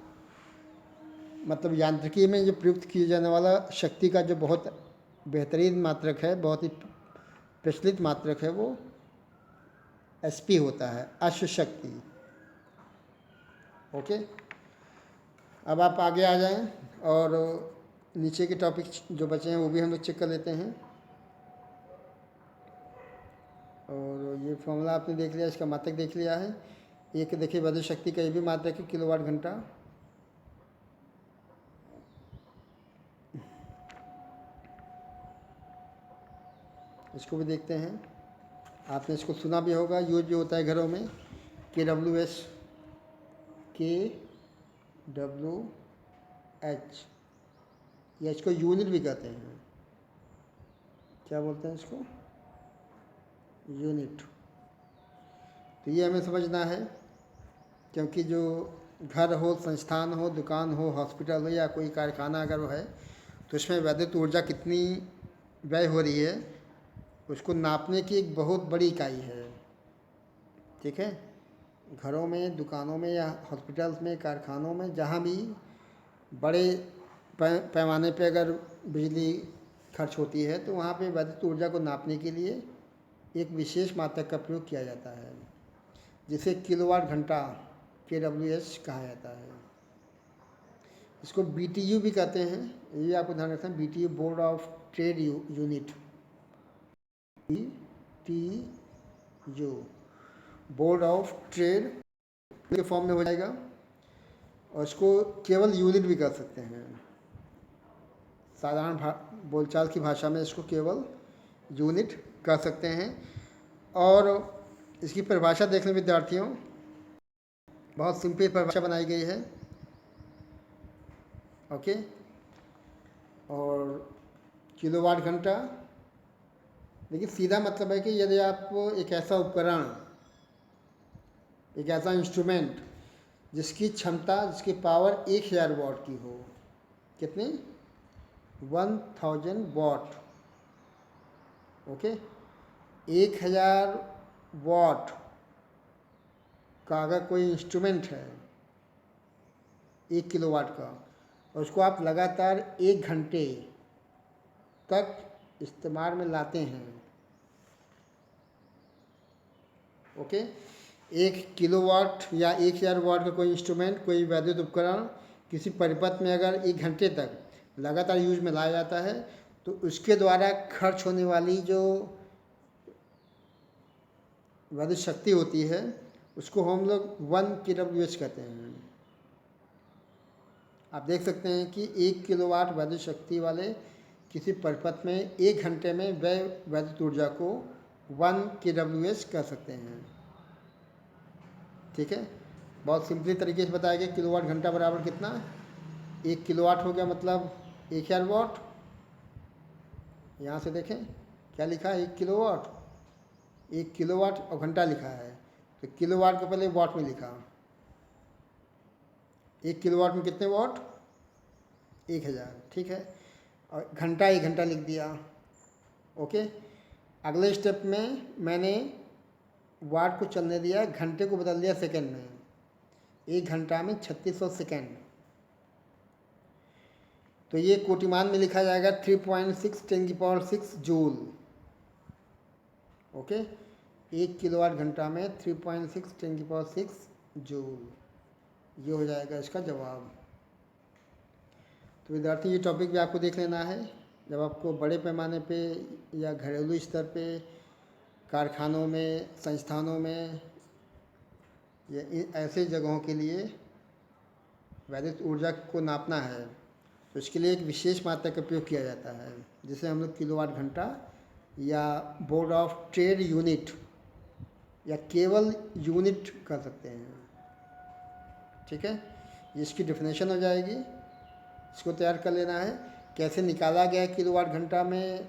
मतलब यांत्रिकी में जो प्रयुक्त किए जाने वाला शक्ति का जो बहुत बेहतरीन मात्रक है, बहुत ही प्रचलित मात्रक है, वो SP होता है, अश्व शक्ति। ओके, अब आप आगे आ जाएं और नीचे के टॉपिक जो बचे हैं वो भी हम लोग चेक कर लेते हैं। और ये फॉर्मूला आपने देख लिया, इसका मात्रक देख लिया है। एक देखिए वैद्युत शक्ति का ये भी मात्रक है किलोवाट घंटा। इसको भी देखते हैं। आपने इसको सुना भी होगा, यूज भी होता है घरों में, KWH, या इसको यूनिट भी कहते हैं। क्या बोलते हैं इसको? यूनिट। तो ये हमें समझना है, क्योंकि जो घर हो, संस्थान हो, दुकान हो, हॉस्पिटल हो, या कोई कारखाना अगर वो है, तो उसमें वैद्युत ऊर्जा कितनी व्यय हो रही है उसको नापने की एक बहुत बड़ी इकाई है। ठीक है, घरों में, दुकानों में, या हॉस्पिटल्स में, कारखानों में, जहाँ भी बड़े पैमाने पे अगर बिजली खर्च होती है, तो वहाँ पे वैद्युत ऊर्जा को नापने के लिए एक विशेष मात्रक का प्रयोग किया जाता है, जिसे किलोवाट घंटा KWH कहा जाता है। इसको BTU भी कहते हैं, ये आपको ध्यान रखना है। BTU board of trade unit, BTU board of trade के फॉर्म में हो जाएगा। और इसको केवल यूनिट भी कर सकते हैं, साधारण बोलचाल की भाषा में इसको केवल यूनिट कर सकते हैं। और इसकी परिभाषा देख लें विद्यार्थियों, बहुत सिंपल परिभाषा बनाई गई है। ओके, और किलोवाट घंटा, देखिए सीधा मतलब है कि यदि आप एक ऐसा उपकरण, एक ऐसा इंस्ट्रूमेंट जिसकी क्षमता, जिसकी पावर 1000 वाट की हो, कितनी? 1000 वाट। ओके, 1000 वाट का अगर कोई इंस्ट्रूमेंट है 1 किलोवाट का, और उसको आप लगातार 1 घंटे तक इस्तेमाल में लाते हैं। ओके, 1 किलोवाट या 1000 वाट का कोई इंस्ट्रूमेंट, कोई वैद्युत उपकरण किसी परिपथ में अगर 1 घंटे तक लगातार यूज में लाया जाता है, तो उसके द्वारा खर्च होने वाली जो वैद्युत शक्ति होती है उसको हम लोग 1 KWH कहते हैं। आप देख सकते हैं कि 1 किलोवाट वैद्युत शक्ति वाले किसी परिपथ में 1 घंटे में व्यय वैद्युत ऊर्जा को 1 kWh कह सकते हैं। ठीक है, बहुत सिंपली तरीके से बताया गया। किलोवाट घंटा बराबर कितना, 1 किलोवाट हो गया मतलब 1000 वाट। यहाँ से देखें क्या लिखा है, 1 किलोवाट, 1 किलोवाट और घंटा लिखा है, तो किलोवाट के पहले वाट में लिखा। 1 किलोवाट में कितने वाट, 1000। ठीक है, और घंटा 1 घंटा लिख दिया। ओके, अगले स्टेप में मैंने वाट को चलने दिया, घंटे को बदल दिया सेकंड में। 1 घंटा में 3600 सेकंड, तो ये कोटिमान में लिखा जाएगा 3.6 10⁶ जूल। ओके, 1 किलोवाट घंटा में 3.6 10⁶ जूल, ये हो जाएगा इसका जवाब। तो विद्यार्थी ये टॉपिक भी आपको देख लेना है। जब आपको बड़े पैमाने पे या घरेलू स्तर पे, कारखानों में, संस्थानों में या ऐसे जगहों के लिए वैद्युत ऊर्जा को नापना है, तो इसके लिए एक विशेष मात्रा का प्रयोग किया जाता है, जिसे हम लोग किलोवाट घंटा या बोर्ड ऑफ ट्रेड यूनिट या केवल यूनिट कर सकते हैं। ठीक है, इसकी डेफिनेशन हो जाएगी, इसको तैयार कर लेना है। कैसे निकाला गया किलोवाट घंटा में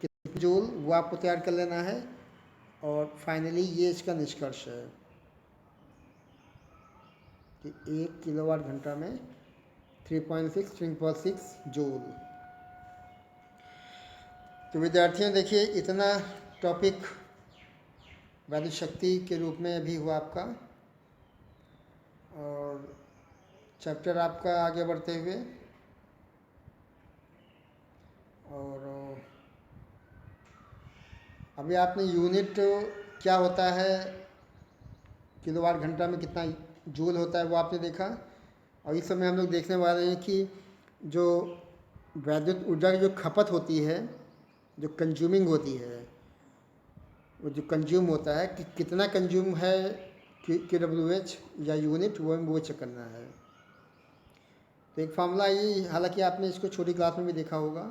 कितने जूल, वो आपको तैयार कर लेना है। और फाइनली ये इसका निष्कर्ष है कि 1 किलोवाट घंटा में 3.6 10⁶ जूल। तो विद्यार्थियों देखिए, इतना टॉपिक वैद्युत शक्ति के रूप में अभी हुआ आपका, और चैप्टर आपका आगे बढ़ते हुए, और अभी आपने यूनिट क्या होता है, किलोवाट घंटा में कितना जूल होता है वो आपने देखा। और इस समय हम लोग देखने वाले हैं कि जो वैद्युत ऊर्जा की जो खपत होती है, जो कंज्यूमिंग होती है, वो जो कंज्यूम होता है कि कितना कंज्यूम है kWh या यूनिट, वो चेक करना है। तो एक फार्मूला ये, हालांकि आपने इसको छोटी क्लास में भी देखा होगा,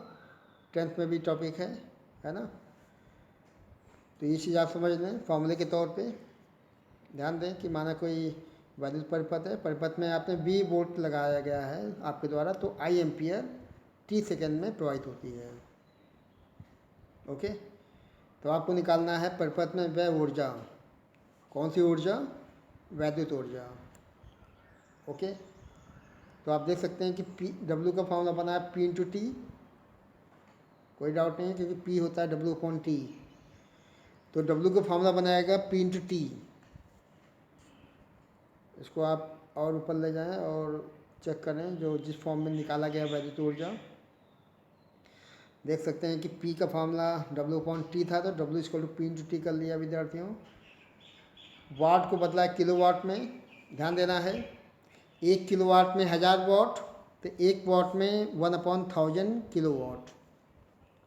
10th में भी टॉपिक है ना। तो ये चीज़ आप समझ लें फार्मूले के तौर पे। ध्यान दें कि माना कोई वैद्युत परिपथ है, परिपथ में आपने V वोल्ट लगाया गया है आपके द्वारा, तो I एम्पियर t सेकेंड में प्रवाहित होती है। ओके, तो आपको निकालना है परिपथ में व्यय ऊर्जा। कौन सी ऊर्जा, वैद्युत ऊर्जा। ओके, तो आप देख सकते हैं कि W का फॉर्मूला बना है P/T, कोई डाउट नहीं है, क्योंकि P होता है W/T। तो W का फॉर्मूला बनाएगा P/T। इसको आप और ऊपर ले जाएं और चेक करें जो जिस फॉर्म में निकाला गया वैद्युत ऊर्जा। देख सकते हैं कि P का फॉर्मूला W/T था, तो W = P/T कर लिया विद्यार्थियों। वाट को बदला है किलोवाट में, ध्यान देना है। 1 किलोवाट में 1000 वाट, तो 1 वाट में 1/1000 किलोवाट,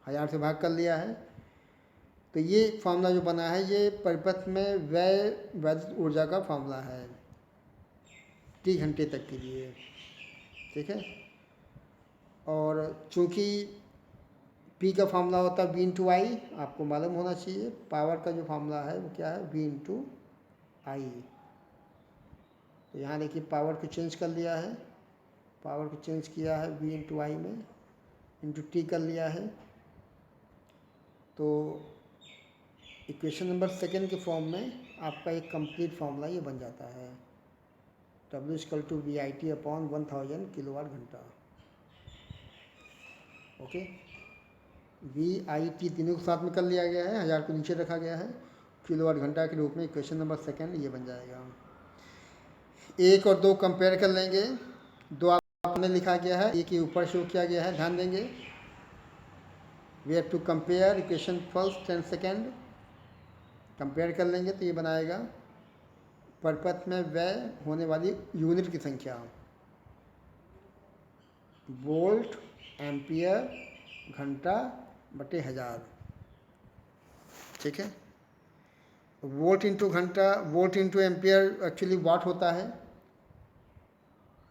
1000 से भाग कर लिया है। तो ये फार्मूला जो बना है, ये परिपथ में व्यय वैद्युत ऊर्जा का फार्मूला है t घंटे तक के लिए। ठीक है, और चूँकि P का फार्मूला होता है V/I, आपको मालूम होना चाहिए। पावर का जो फार्मूला है वो क्या है, V/I। तो यहाँ देखिए पावर को चेंज कर लिया है, पावर को चेंज किया है V/I में, × T कर लिया है। तो इक्वेशन नंबर 2 के फॉर्म में आपका एक कंप्लीट फार्मूला ये बन जाता है, W = VIT/1000 किलोवाट घंटा। ओके, VIT तीनों के साथ में कर लिया गया है, 1000 को नीचे रखा गया है, किलोवाट घंटा के रूप में इक्वेशन नंबर 2 ये बन जाएगा। 1 और 2 कंपेयर कर लेंगे। 2 आपने लिखा गया है, 1 के ऊपर शो किया गया है, ध्यान देंगे। We have to compare equation first and second, compare कर लेंगे तो ये बनाएगा परिपथ में व्यय होने वाली यूनिट की संख्या, वोल्ट एम्पियर घंटा बटे 1000। ठीक है, वोल्ट इंटू घंटा, वोल्ट इंटू एम्पियर एक्चुअली वाट होता है,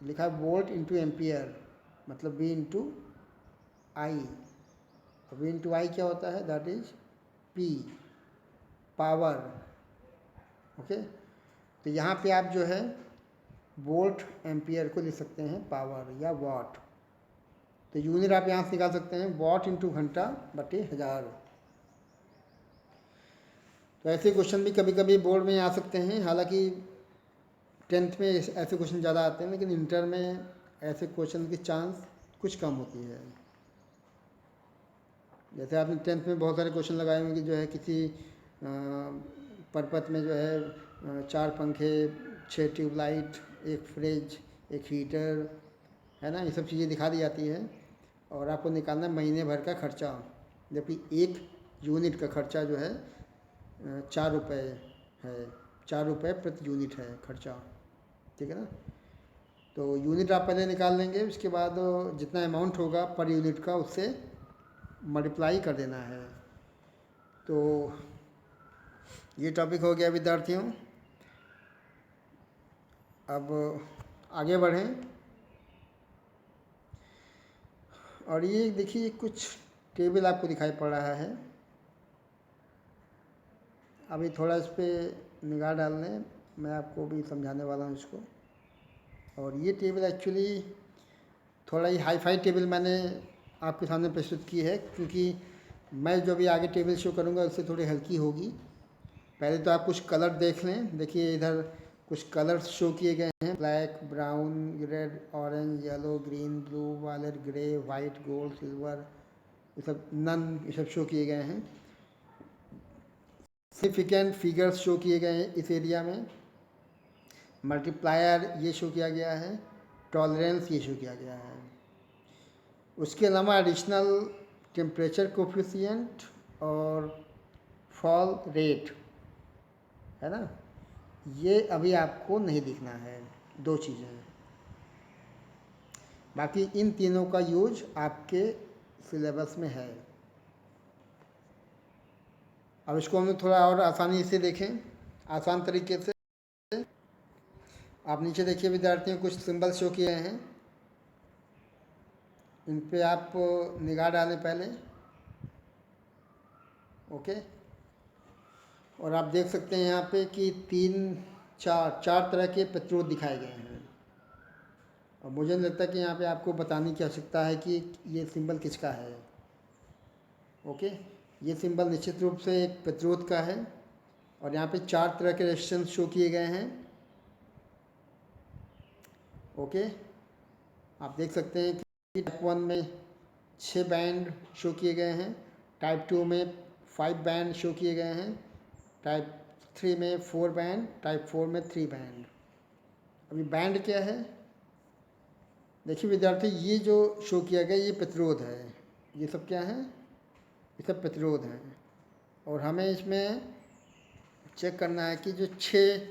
लिखा है वोल्ट इंटू एम्पियर, मतलब V/I। V इंटू आई क्या होता है, that is P, power. Okay, तो यहाँ पे आप जो है वोल्ट एम्पियर को लिख सकते हैं पावर या वाट। तो यूनिट आप यहाँ से निकाल सकते हैं, वाट इंटू घंटा बटे 1000। तो ऐसे क्वेश्चन भी कभी कभी बोर्ड में आ सकते हैं, हालांकि 10th में ऐसे क्वेश्चन ज़्यादा आते हैं, लेकिन इंटर में ऐसे क्वेश्चन की चांस कुछ कम होती है। जैसे आपने 10th में बहुत सारे क्वेश्चन लगाए होंगे, जो है किसी परपथ में जो है 4 पंखे, 6 ट्यूबलाइट, एक फ्रिज, एक हीटर, है ना, ये सब चीज़ें दिखा दी जाती है और आपको निकालना है महीने भर का खर्चा, जबकि एक यूनिट का खर्चा जो है 4 रुपये है, 4 रुपये प्रति यूनिट है खर्चा, ठीक है ना। तो यूनिट आप पहले निकाल लेंगे, उसके बाद जितना अमाउंट होगा पर यूनिट का उससे मल्टीप्लाई कर देना है। तो ये टॉपिक हो गया विद्यार्थियों। अब आगे बढ़ें, और ये देखिए कुछ टेबल आपको दिखाई पड़ रहा है। अभी थोड़ा इस पर निगाह डाल लें, मैं आपको भी समझाने वाला हूँ इसको। और ये टेबल एक्चुअली थोड़ा ही हाई फाई टेबल मैंने आपके सामने प्रस्तुत की है, क्योंकि मैं जो भी आगे टेबल शो करूँगा उससे थोड़ी हल्की होगी। पहले तो आप कुछ कलर देख लें। देखिए इधर कुछ कलर्स शो किए गए हैं, black, brown, red, orange, yellow, green, blue, violet, grey, white, gold, silver, ये सब नन, ये सब शो किए गए हैं। सिग्निफिकेंट फिगर्स शो किए गए हैं इस एरिया में। मल्टीप्लायर ये शो किया गया है, टॉलरेंस ये शो किया गया है। उसके अलावा एडिशनल टेम्परेचर कोफिशिएंट और फॉल रेट, है ना, ये अभी आपको नहीं दिखना है, 2 चीज़ें। बाकी इन तीनों का यूज आपके सिलेबस में है। अब इसको हम थोड़ा और आसानी से देखें, आसान तरीके से। आप नीचे देखिए विद्यार्थियों, कुछ सिंबल शो किए हैं, इन पे आप निगाह डालें पहले। ओके, और आप देख सकते हैं यहाँ पे कि 4 तरह के प्रतिरोध दिखाए गए हैं। और मुझे नहीं लगता कि यहाँ पे आपको बताने की आवश्यकता है कि ये सिंबल किसका है। ओके, ये सिंबल निश्चित रूप से एक प्रतिरोध का है, और यहाँ पे 4 तरह के रेजिस्टेंस शो किए गए हैं। ओके, आप देख सकते हैं कि टाइप 1 में 6 बैंड शो किए गए हैं, टाइप 2 में 5 बैंड शो किए गए हैं, टाइप 3 में 4 बैंड, टाइप 4 में 3 बैंड। अभी बैंड क्या है, देखिए विद्यार्थी, ये जो शो किया गया ये प्रतिरोध है, ये सब क्या है, ये सब प्रतिरोध हैं। और हमें इसमें चेक करना है कि जो 6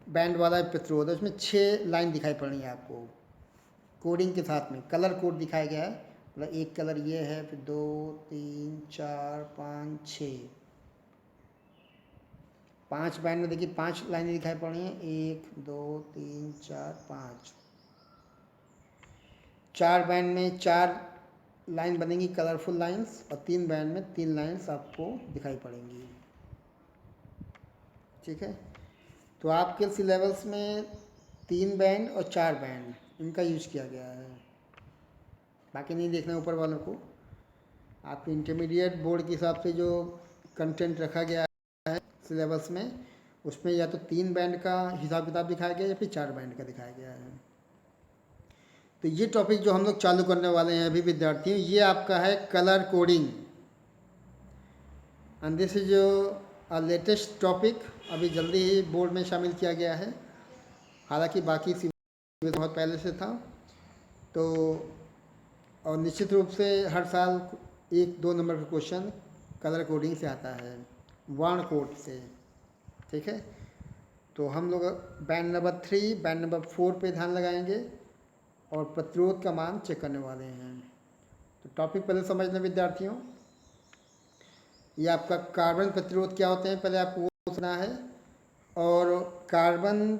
बैंड वाला प्रतिरोध है उसमें 6 लाइन दिखाई पड़ रही है आपको कोडिंग के साथ में, कलर कोड दिखाया गया है। मतलब एक कलर ये है, फिर 2 3 4 5 6, 5 बैंड में देखिए 5 लाइनें दिखाई पड़ रही हैं, 1 2 3 4 5। 4 बैंड में 4 लाइन बनेंगी कलरफुल लाइंस, और 3 बैंड में 3 लाइंस आपको दिखाई पड़ेंगी, ठीक है। तो आपके सिलेबस में 3 बैंड और 4 बैंड इनका यूज किया गया है, बाकी नहीं देखना ऊपर वालों को। आपके इंटरमीडिएट बोर्ड के हिसाब से जो कंटेंट रखा गया है सिलेबस में, उसमें या तो 3 बैंड का हिसाब किताब दिखाया गया है या फिर 4 बैंड का दिखाया गया है। तो ये टॉपिक जो हम लोग चालू करने वाले हैं अभी विद्यार्थियों, ये आपका है colour coding, and this is latest topic, अभी जल्दी ही बोर्ड में शामिल किया गया है, हालांकि बाकी बहुत पहले से था। तो और निश्चित रूप से हर साल 1-2 नंबर का क्वेश्चन कलर कोडिंग से आता है, वर्ण कोड से, ठीक है। तो हम लोग बैंड नंबर 3, बैंड नंबर 4 पे ध्यान लगाएंगे और प्रतिरोध का मान चेक करने वाले हैं। तो टॉपिक पहले समझ लें विद्यार्थियों, ये आपका कार्बन प्रतिरोध क्या होते हैं पहले आपको वो सुना है, और कार्बन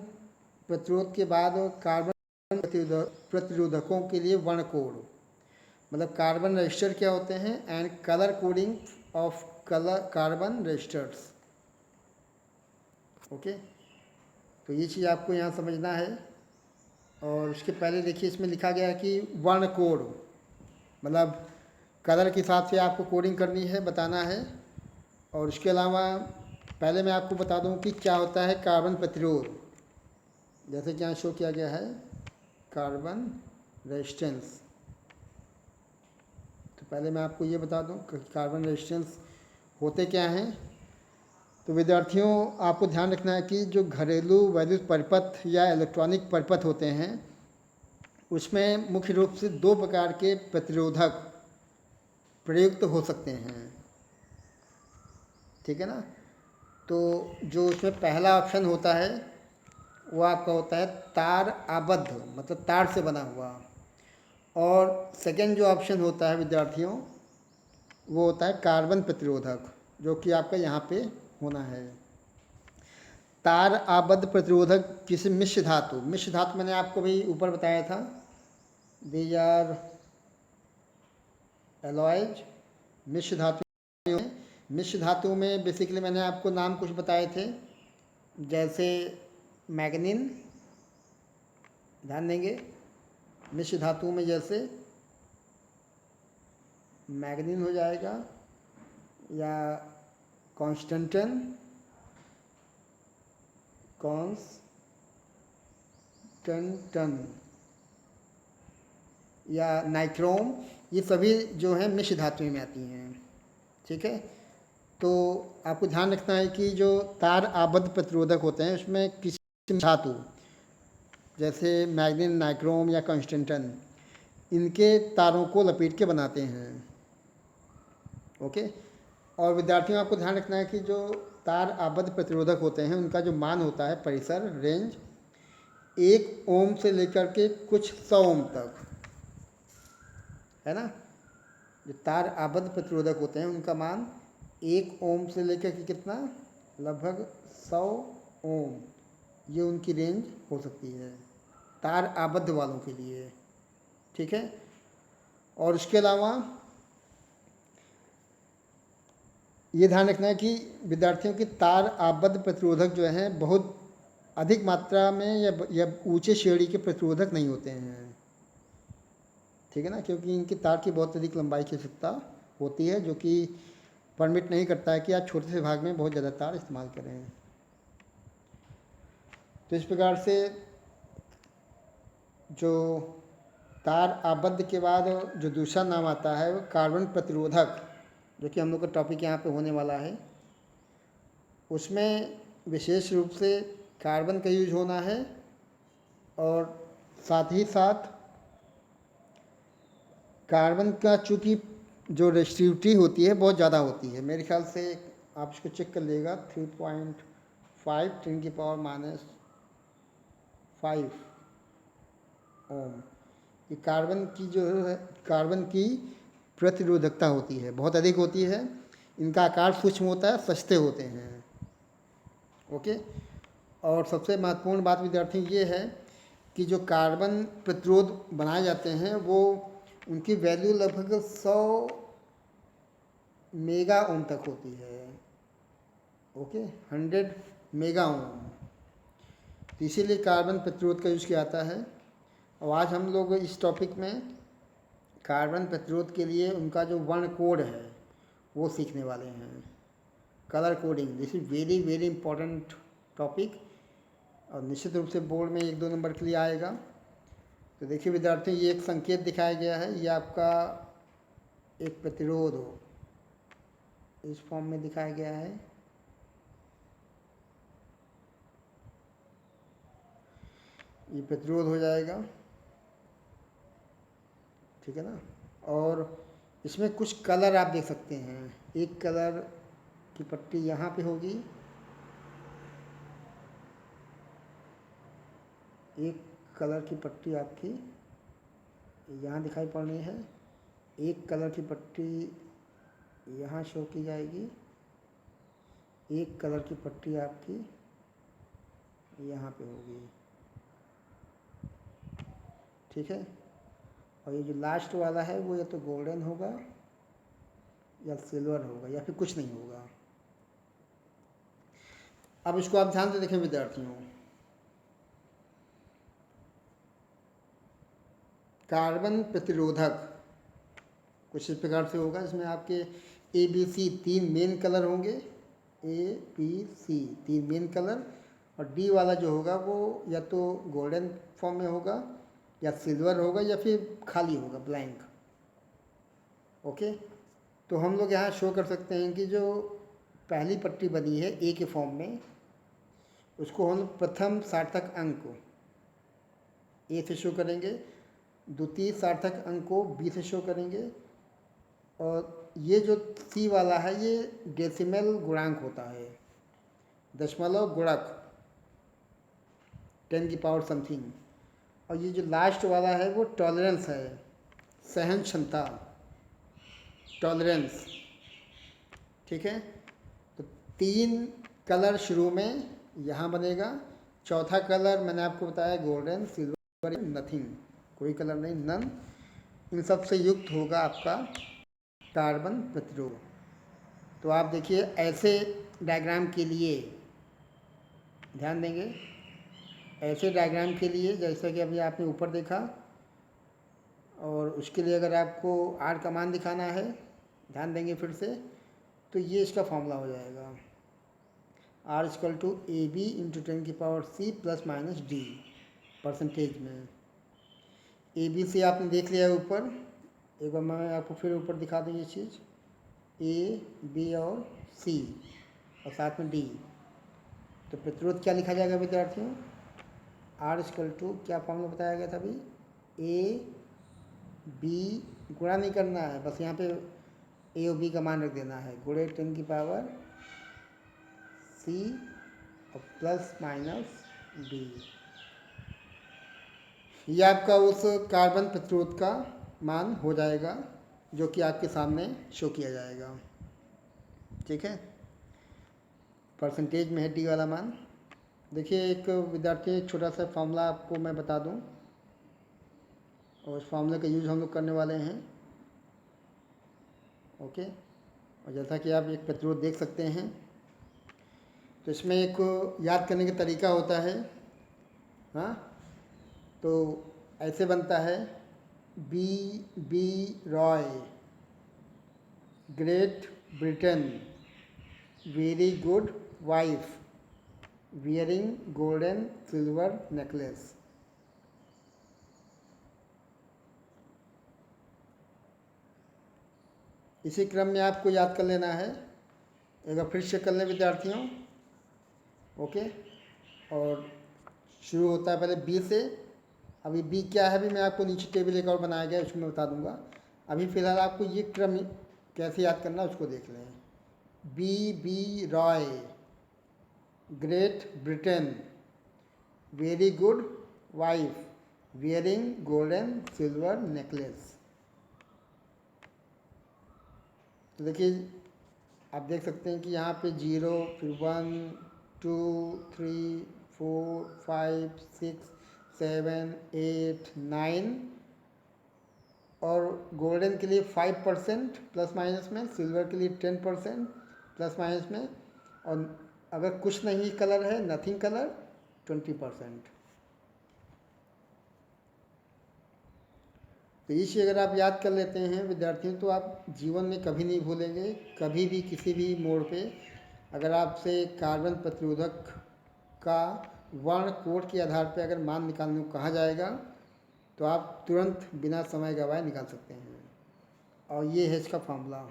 प्रतिरोध के बाद कार्बन प्रतिरोधकों के लिए वर्ण कोड। मतलब कार्बन रजिस्टर क्या होते हैं and colour coding of colour carbon registers. Okay, तो ये चीज़ आपको यहाँ समझना है। और उसके पहले देखिए इसमें लिखा गया है कि वर्ण कोड, मतलब कलर के हिसाब से आपको कोडिंग करनी है, बताना है। और उसके अलावा पहले मैं आपको बता दूं कि क्या होता है कार्बन प्रतिरोध। जैसे कि यहाँ शो किया गया है कार्बन रेजिस्टेंस। तो पहले मैं आपको ये बता दूं कि कार्बन रेजिस्टेंस होते क्या हैं। तो विद्यार्थियों आपको ध्यान रखना है कि जो घरेलू वैद्युत परिपथ या इलेक्ट्रॉनिक परिपथ होते हैं उसमें मुख्य रूप से दो प्रकार के प्रतिरोधक प्रयुक्त हो सकते हैं। ठीक है ना। तो जो उसमें पहला ऑप्शन होता है वो आपका होता है तार आबद्ध, मतलब तार से बना हुआ। और सेकेंड जो ऑप्शन होता है विद्यार्थियों वो होता है कार्बन प्रतिरोधक, जो कि आपका यहाँ पे होना है। तार आबद्ध प्रतिरोधक किसी मिश्र धातु मैंने आपको भी ऊपर बताया था, दीज आर एलॉयज। मिश्र धातु में बेसिकली मैंने आपको नाम कुछ बताए थे, जैसे मैग्नीन, ध्यान देंगे मिश्र धातु में जैसे मैग्नीन हो जाएगा या कॉन्स्टेंटन, या नाइक्रोम, ये सभी जो हैं मिश्र धातु में आती हैं। ठीक है, तो आपको ध्यान रखना है कि जो तार आबद्ध प्रतिरोधक होते हैं उसमें किसी धातु जैसे मैग्नीन, नाइक्रोम या कॉन्स्टेंटन, इनके तारों को लपेट के बनाते हैं। ओके, और विद्यार्थियों आपको ध्यान रखना है कि जो तार आबद्ध प्रतिरोधक होते हैं उनका जो मान होता है परिसर रेंज 1 ओम से लेकर के कुछ 100 ओम तक है ना। जो तार आबद्ध प्रतिरोधक होते हैं उनका मान 1 ओम से लेकर के कितना, लगभग 100 ओम, ये उनकी रेंज हो सकती है तार आबद्ध वालों के लिए। ठीक है, और उसके अलावा ये ध्यान रखना है कि विद्यार्थियों की तार आबद्ध प्रतिरोधक जो हैं बहुत अधिक मात्रा में या ऊंचे श्रेणी के प्रतिरोधक नहीं होते हैं। ठीक है ना, क्योंकि इनकी तार की बहुत अधिक लंबाई की आवश्यकता होती है, जो कि परमिट नहीं करता है कि आप छोटे से भाग में बहुत ज़्यादा तार इस्तेमाल करें। तो इस प्रकार से जो तार आबद्ध के बाद जो दूसरा नाम आता है वो कार्बन प्रतिरोधक, जो कि हम लोग का टॉपिक यहाँ पे होने वाला है। उसमें विशेष रूप से कार्बन का यूज होना है और साथ ही साथ कार्बन का चूँकि जो रेजिस्टिविटी होती है बहुत ज़्यादा होती है। मेरे ख्याल से आप इसको चेक कर लीजिएगा, 3.5 × 10⁵ ओम, ये कार्बन की जो है कार्बन की प्रतिरोधकता होती है, बहुत अधिक होती है। इनका आकार सूक्ष्म होता है, सस्ते होते हैं। ओके, और सबसे महत्वपूर्ण बात विद्यार्थी ये है कि जो कार्बन प्रतिरोध बनाए जाते हैं वो उनकी वैल्यू लगभग 100 मेगा ओम तक होती है। ओके, 100 मेगा ओम, तो इसीलिए कार्बन प्रतिरोध का यूज़ किया जाता है। और आज हम लोग इस टॉपिक में कार्बन प्रतिरोध के लिए उनका जो वर्ण कोड है वो सीखने वाले हैं, colour coding. This is very very important topic, और निश्चित रूप से बोर्ड में 1-2 नंबर के लिए आएगा। तो देखिए विद्यार्थी, ये एक संकेत दिखाया गया है, ये आपका एक प्रतिरोध हो इस फॉर्म में दिखाया गया है। ये प्रतिरोध हो जाएगा, ठीक है ना। और इसमें कुछ कलर आप देख सकते हैं, एक कलर की पट्टी यहाँ पे होगी, एक कलर की पट्टी आपकी यहाँ दिखाई पड़ रही है, एक कलर की पट्टी यहाँ शो की जाएगी, एक कलर की पट्टी आपकी यहाँ पे होगी। ठीक है, और ये जो लास्ट वाला है वो या तो गोल्डन होगा या सिल्वर होगा या फिर कुछ नहीं होगा। अब इसको आप ध्यान से देखें विद्यार्थियों, कार्बन प्रतिरोधक कुछ इस प्रकार से होगा, इसमें आपके A B C 3 main colour होंगे, A B C 3 main colour, और डी वाला जो होगा वो या तो गोल्डन फॉर्म में होगा या सिल्वर होगा या फिर खाली होगा, ब्लैंक। ओके, तो हम लोग यहाँ शो कर सकते हैं कि जो पहली पट्टी बनी है ए के फॉर्म में, उसको हम प्रथम सार्थक अंक को ए से शो करेंगे, द्वितीय सार्थक अंक को बी से शो करेंगे, और ये जो सी वाला है ये डेसिमल गुणांक होता है, दशमलव गुणक 10 की पावर समथिंग, और ये जो लास्ट वाला है वो टॉलरेंस है, सहन क्षमता, टॉलरेंस। ठीक है, तो 3 कलर शुरू में यहाँ बनेगा, चौथा कलर मैंने आपको बताया गोल्डन, सिल्वर, नथिंग, कोई कलर नहीं, नन। इन सब से युक्त होगा आपका कार्बन प्रतिरोध। तो आप देखिए ऐसे डायग्राम के लिए ध्यान देंगे, ऐसे डायग्राम के लिए जैसा कि अभी आपने ऊपर देखा, और उसके लिए अगर आपको आर का मान दिखाना है, ध्यान देंगे फिर से, तो ये इसका फॉर्मूला हो जाएगा, R equal to A B into 10 की power C plus minus D percentage में। ए बी सी आपने देख लिया है ऊपर, एक बार मैं आपको फिर ऊपर दिखा दूँ ये चीज़, ए बी और सी और साथ में डी। तो प्रतिरोध क्या लिखा जाएगा विद्यार्थियों, आर इक्वल टू क्या फॉर्मूला बताया गया था अभी, ए बी, गुणा नहीं करना है, बस यहाँ पे ए और बी का मान रख देना है, गुणे 10 की पावर सी और प्लस माइनस डी। ये आपका उस कार्बन प्रतिरोध का मान हो जाएगा जो कि आपके सामने शो किया जाएगा। ठीक है, परसेंटेज में है डी वाला मान। देखिए एक विद्यार्थी, एक छोटा सा फॉर्मूला आपको मैं बता दूं, और उस फॉर्मूले का यूज़ हम लोग करने वाले हैं। ओके, और जैसा कि आप एक प्रतिरोध देख सकते हैं, तो इसमें एक याद करने का तरीका होता है। हाँ, तो ऐसे बनता है, B B Roy, Great Britain, very good wife, wearing golden silver necklace. इसी क्रम में आपको याद कर लेना है, एक बार फिर से कर लें विद्यार्थियों। ओके, और शुरू होता है पहले बी से। अभी बी क्या है, अभी मैं आपको नीचे टेबल एक और बनाया गया है, उसको मैं बता दूंगा। अभी फ़िलहाल आपको ये क्रम कैसे याद करना है उसको देख लें। B B Roy, Great Britain, very good wife, wearing golden silver necklace. तो देखिए आप देख सकते हैं कि यहाँ पे 0, फिर 1, 2, 3, 4, 5, 6, 7, 8, 9, और गोल्डन के लिए 5% प्लस माइनस में, सिल्वर के लिए 10% प्लस माइनस में, और अगर कुछ नहीं कलर है, नथिंग कलर, 20%। तो ये चीज़ अगर आप याद कर लेते हैं विद्यार्थियों, तो आप जीवन में कभी नहीं भूलेंगे। कभी भी किसी भी मोड़ पे अगर आपसे कार्बन प्रतिरोधक का वर्ण कोड के आधार पर अगर मान निकालने को कहा जाएगा, तो आप तुरंत बिना समय गवाए निकाल सकते हैं। और ये है इसका फॉर्मूला।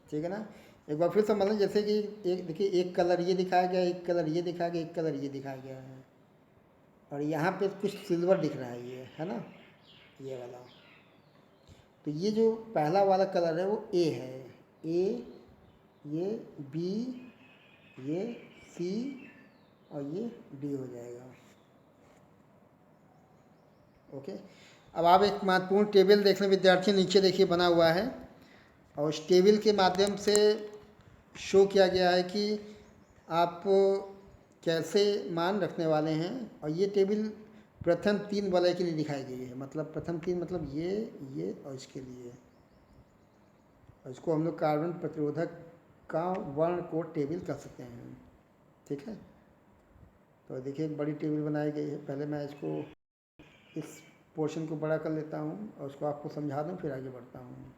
ठीक है ना, एक बार फिर समझ लें, जैसे कि एक देखिए, एक कलर ये दिखाया गया, एक कलर ये दिखाया गया, एक कलर ये दिखाया गया है, और यहाँ पे कुछ सिल्वर दिख रहा है, ये है ना, ये वाला। तो ये जो पहला वाला कलर है वो ए है, ए, ये बी, ये सी, और ये डी हो जाएगा। ओके, अब आप एक महत्वपूर्ण टेबल देख लें विद्यार्थी, नीचे देखिए बना हुआ है, और उस टेबल के माध्यम से शो किया गया है कि आप कैसे मान रखने वाले हैं। और ये टेबल प्रथम 3 वलय के लिए दिखाई गई है। मतलब प्रथम 3 मतलब ये और इसके लिए। और इसको हम लोग कार्बन प्रतिरोधक का वर्ण कोड टेबल कर सकते हैं। ठीक है, तो देखिए एक बड़ी टेबल बनाई गई है। पहले मैं इसको इस पोर्शन को बड़ा कर लेता हूँ और उसको आपको समझा दूँ, फिर आगे बढ़ता हूँ।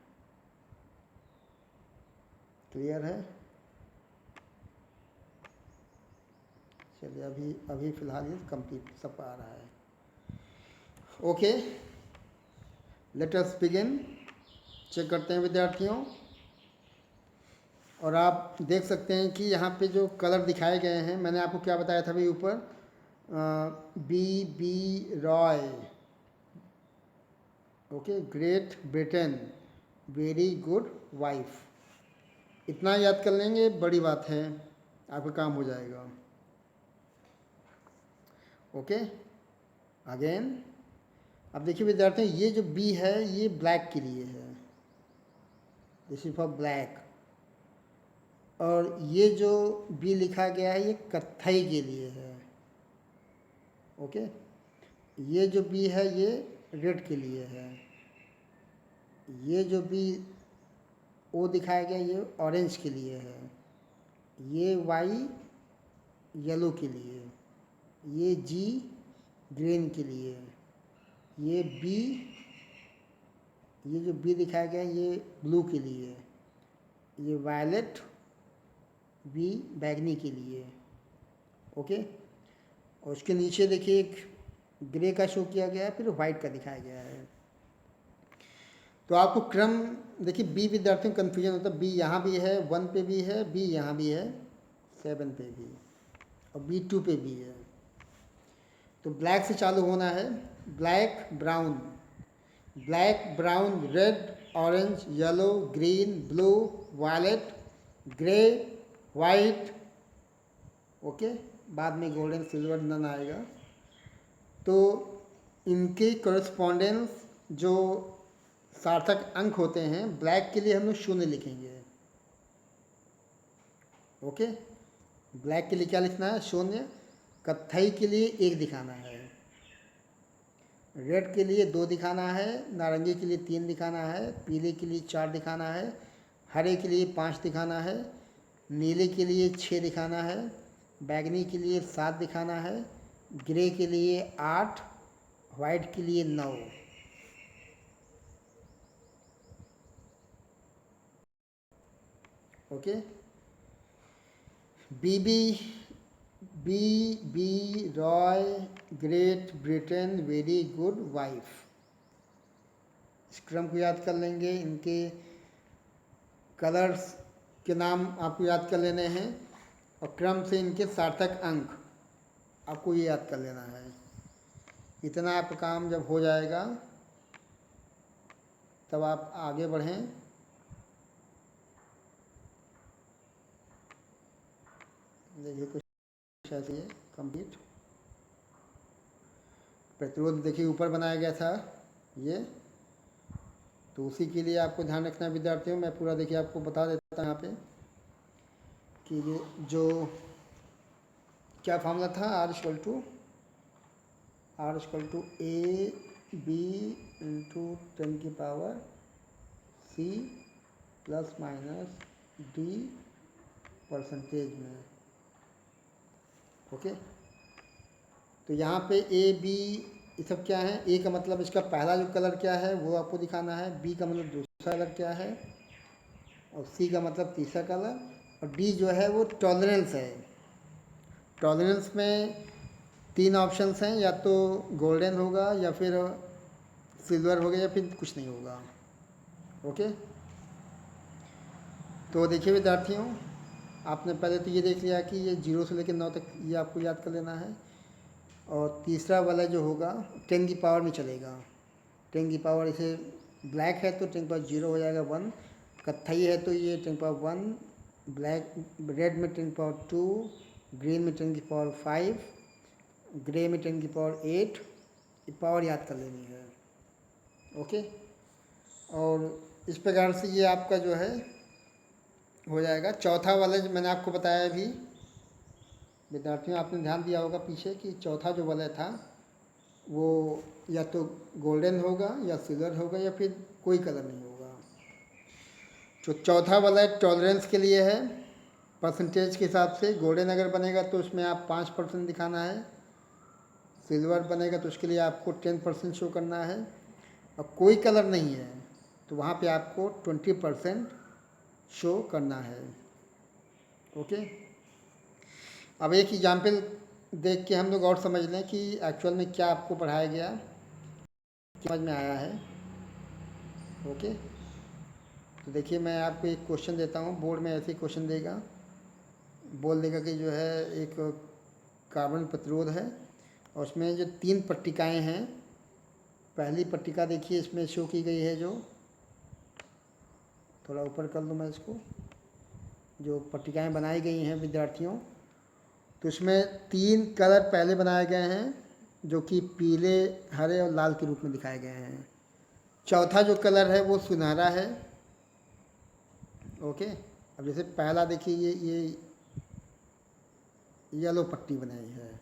क्लियर है? चलिए अभी फ़िलहाल ये कंप्लीट सब आ रहा है। Okay, let us begin. Check करते हैं विद्यार्थियों, और आप देख सकते हैं कि यहाँ पे जो कलर दिखाए गए हैं, मैंने आपको क्या बताया था अभी ऊपर, B Roy, okay, Great Britain, very good wife. इतना याद कर लेंगे, बड़ी बात है, आपका काम हो जाएगा। ओके, अगेन अब देखिए विद्यार्थी, ये जो बी है ये ब्लैक के लिए है, दिस इज फॉर ब्लैक। और ये जो बी लिखा गया है ये कत्थई के लिए है। ओके, ये जो बी है ये रेड के लिए है। ये जो बी ओ दिखाया गया ये ऑरेंज के लिए है। ये वाई येलो के लिए, ये जी ग्रीन के लिए, ये बी, ये जो बी दिखाया गया ये ब्लू के लिए, ये वायलेट बी बैगनी के लिए। ओके, और उसके नीचे देखिए एक ग्रे का शो किया गया है, फिर वाइट का दिखाया गया है। तो आपको क्रम देखिए, बी विद्यार्थियों को कन्फ्यूजन होता है, बी यहाँ भी है 1 पे भी है, बी यहाँ भी है 7 पे भी, और बी 2 पे भी है। तो ब्लैक से चालू होना है, black brown, black brown red orange yellow green blue violet grey white. Okay, बाद में गोल्डन सिल्वर नन आएगा। तो इनके कॉरेस्पॉन्डेंस जो सार्थक अंक होते हैं, ब्लैक के लिए हम लोग 0 लिखेंगे। ओके, ब्लैक के लिए क्या लिखना है? 0। कत्थई के लिए 1 दिखाना है, रेड के लिए 2 दिखाना है, नारंगी के लिए 3 दिखाना है, पीले के लिए 4 दिखाना है, हरे के लिए 5 दिखाना है, नीले के लिए 6 दिखाना है, बैगनी के लिए 7 दिखाना है, ग्रे के लिए 8, वाइट के लिए 9। Okay, B Roy Great Britain very good wife. इस क्रम को याद कर लेंगे, इनके कलर्स के नाम आपको याद कर लेने हैं, और क्रम से इनके सार्थक अंक आपको ये याद कर लेना है। इतना आपका काम जब हो जाएगा तब आप आगे बढ़ें। देखिए कुछ ऐसे है कंप्लीट। प्रतिरोध देखिए ऊपर बनाया गया था ये, तो उसी के लिए आपको ध्यान रखना है विद्यार्थियों। मैं पूरा देखिए आपको बता देता हूँ यहाँ पे कि ये जो क्या फार्मूला था, R = A B × 10⁻C ± D percentage में। ओके, तो यहाँ पे ए बी ये सब क्या है? ए का मतलब इसका पहला जो कलर क्या है वो आपको दिखाना है, बी का मतलब दूसरा कलर क्या है, और सी का मतलब तीसरा कलर, और डी जो है वो टॉलरेंस है। टॉलरेंस में 3 ऑप्शंस हैं, या तो गोल्डन होगा या फिर सिल्वर होगा या फिर कुछ नहीं होगा। ओके, तो देखिए विद्यार्थियों, आपने पहले तो ये देख लिया कि ये 0 से लेकर 9 तक ये आपको याद कर लेना है, और तीसरा वाला जो होगा 10 की पावर में चलेगा। 10 की पावर, इसे ब्लैक है तो 10 की पावर 0 हो जाएगा 1, कत्थई है तो ये 10 की पावर 1, ब्लैक रेड में 10 की पावर 2, ग्रीन में 10 की पावर 5, ग्रे में 10 की पावर 8। ये पावर याद कर लेनी है। ओके, और इस प्रकार से ये आपका जो है हो जाएगा। चौथा वाला जो मैंने आपको बताया अभी विद्यार्थियों, आपने ध्यान दिया होगा पीछे कि चौथा जो वलय था वो या तो गोल्डन होगा या सिल्वर होगा या फिर कोई कलर नहीं होगा। जो चौथा वाला है टॉलरेंस के लिए है, परसेंटेज के हिसाब से। गोल्डन अगर बनेगा तो उसमें आप 5% दिखाना है, सिल्वर बनेगा तो उसके लिए आपको 10% शो करना है, और कोई कलर नहीं है तो वहाँ पे आपको 20% शो करना है। ओके, अब एक एग्जाम्पल देख के हम लोग और समझ लें कि एक्चुअल में क्या आपको पढ़ाया गया, समझ में आया है। ओके, तो देखिए मैं आपको एक क्वेश्चन देता हूँ, बोर्ड में ऐसे ही क्वेश्चन देगा, बोल देगा कि जो है एक कार्बन प्रतिरोध है और उसमें जो 3 पट्टिकाएँ हैं। पहली पट्टिका देखिए इसमें शो की गई है, जो थोड़ा ऊपर कर लूँ मैं इसको, जो पट्टिकाएँ बनाई गई हैं विद्यार्थियों, तो इसमें 3 कलर पहले बनाए गए हैं जो कि पीले, हरे और लाल के रूप में दिखाए गए हैं। चौथा जो कलर है वो सुनहरा है। ओके, अब जैसे पहला देखिए ये येलो पट्टी बनाई है,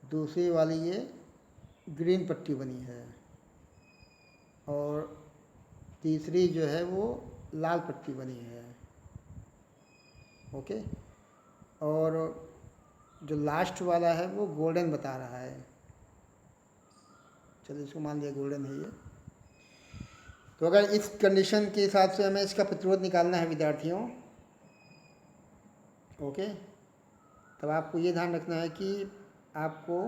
दूसरी वाली ये ग्रीन पट्टी बनी है, और तीसरी जो है वो लाल पट्टी बनी है। ओके, और जो लास्ट वाला है वो गोल्डन बता रहा है। चलिए इसको मान लिया गोल्डन है ये। तो अगर इस कंडीशन के हिसाब से हमें इसका प्रतिरोध निकालना है विद्यार्थियों, ओके, तब आपको ये ध्यान रखना है कि आपको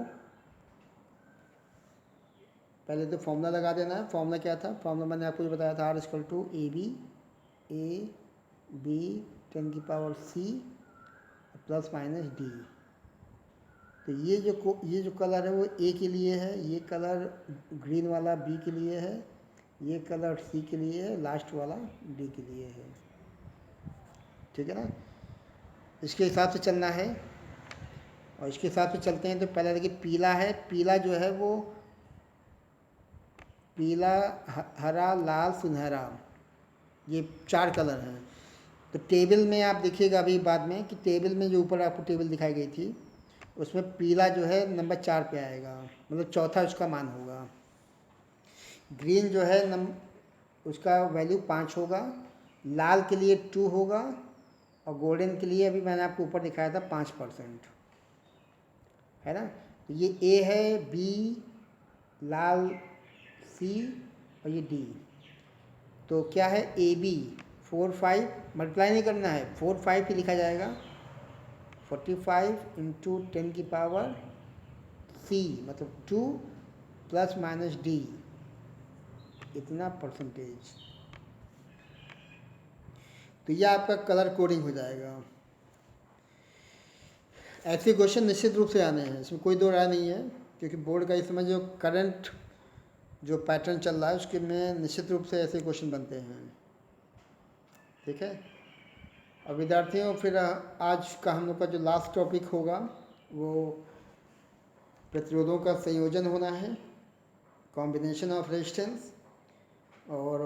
पहले तो फॉर्मूला लगा देना है। फॉर्मूला क्या था? फॉर्मूला मैंने आपको ये बताया था, R=AB AB 10⁻C ± D। तो ये जो कलर है वो A के लिए है, ये कलर ग्रीन वाला B के लिए है, ये कलर C के लिए है, लास्ट वाला D के लिए है। ठीक है ना, इसके हिसाब से चलना है। और इसके हिसाब से चलते हैं तो पहले देखिए पीला है, पीला जो है वो पीला, हरा, लाल, सुनहरा, ये 4 कलर हैं। तो टेबल में आप देखिएगा अभी बाद में कि टेबल में जो ऊपर आपको टेबल दिखाई गई थी उसमें पीला जो है नंबर 4 पे आएगा, मतलब चौथा उसका मान होगा। ग्रीन जो है उसका वैल्यू 5 होगा, लाल के लिए 2 होगा, और गोल्डन के लिए अभी मैंने आपको ऊपर दिखाया था 5%, है ना। तो ये ए है, बी, लाल सी, और ये डी। तो क्या है ए बी 4 5 मल्टीप्लाई नहीं करना है, 4 5 ही लिखा जाएगा। 45 × 10⁻C मतलब 2 ± D, इतना परसेंटेज। तो यह आपका कलर कोडिंग हो जाएगा। ऐसे क्वेश्चन निश्चित रूप से आने हैं, इसमें कोई दो राय नहीं है, क्योंकि बोर्ड का इस समय जो करंट जो पैटर्न चल रहा है उसके में निश्चित रूप से ऐसे क्वेश्चन बनते हैं। ठीक है, और विद्यार्थियों फिर आज का हम लोग का जो लास्ट टॉपिक होगा वो प्रतिरोधों का संयोजन होना है, कॉम्बिनेशन ऑफ रेजिस्टेंस। और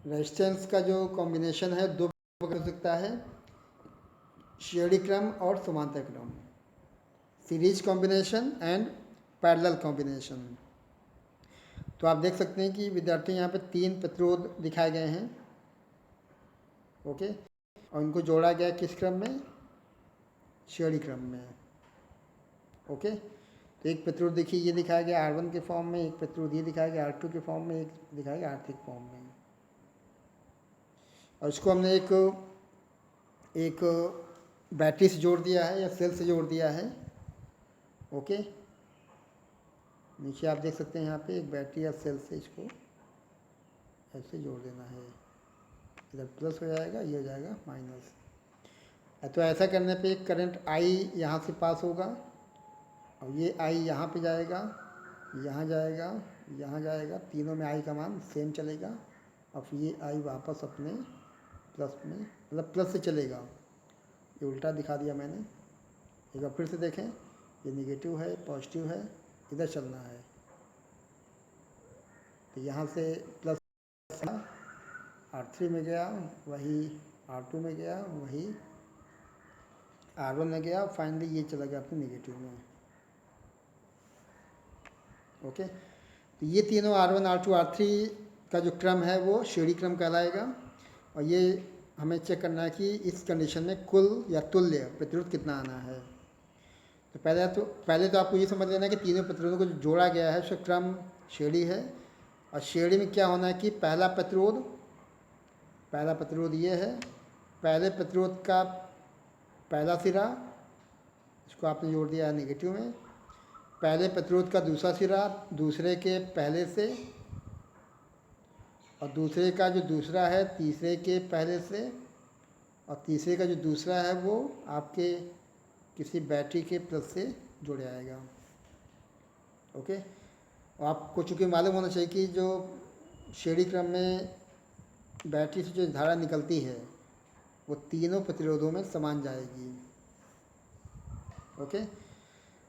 रेजिस्टेंस का जो कॉम्बिनेशन है 2 प्रकार हो सकता है, श्रेणी क्रम और समांतर क्रम, series combination and parallel combination. तो आप देख सकते हैं कि विद्यार्थी यहाँ पे 3 प्रतिरोध दिखाए गए हैं। ओके, और इनको जोड़ा गया किस क्रम में? श्रेणी क्रम में। ओके, तो एक प्रतिरोध देखिए ये दिखाया गया R1 के फॉर्म में, एक प्रतिरोध ये दिखाया गया R2 के फॉर्म में, एक दिखाया गया R3 के फॉर्म में। और इसको हमने एक बैटरी से जोड़ दिया है या सेल से जोड़ दिया है। ओके, नीचे आप देख सकते हैं यहाँ पे एक बैटरी या सेल से इसको ऐसे जोड़ देना है, इधर प्लस हो जाएगा, ये हो जाएगा माइनस। तो ऐसा करने पे एक करंट I यहाँ से पास होगा, और ये I यहाँ पे जाएगा, यहाँ जाएगा, यहाँ जाएगा, तीनों में I का मान सेम चलेगा, और फिर ये I वापस अपने प्लस में, मतलब प्लस से चलेगा। ये उल्टा दिखा दिया मैंने, एक बार फिर से देखें, ये नेगेटिव है, पॉजिटिव है, इधर चलना है। तो यहाँ से प्लस R3 में गया, वही R2 में गया, वही R1 में गया, फाइनली ये चला गया अपने नेगेटिव में। ओके, तो ये तीनों R1 R2 R3 का जो क्रम है वो श्रेणी क्रम कहलाएगा। और ये हमें चेक करना है कि इस कंडीशन में कुल या तुल्य प्रतिरोध कितना आना है। तो पहले तो आपको ये समझ लेना है कि तीनों प्रतिरोधों को जो जोड़ा गया है उसका क्रम श्रेणी है। और श्रेणी में क्या होना है कि पहला प्रतिरोध ये है, पहले प्रतिरोध का पहला सिरा, इसको आपने जोड़ दिया है नेगेटिव में, पहले प्रतिरोध का दूसरा सिरा दूसरे के पहले से, और दूसरे का जो दूसरा है तीसरे के पहले से, और तीसरे का जो दूसरा है वो आपके किसी बैटरी के प्लस से जुड़ जाएगा। ओके, और आपको चूँकि मालूम होना चाहिए कि जो श्रेणी क्रम में बैटरी से जो धारा निकलती है वो तीनों प्रतिरोधों में समान जाएगी। ओके,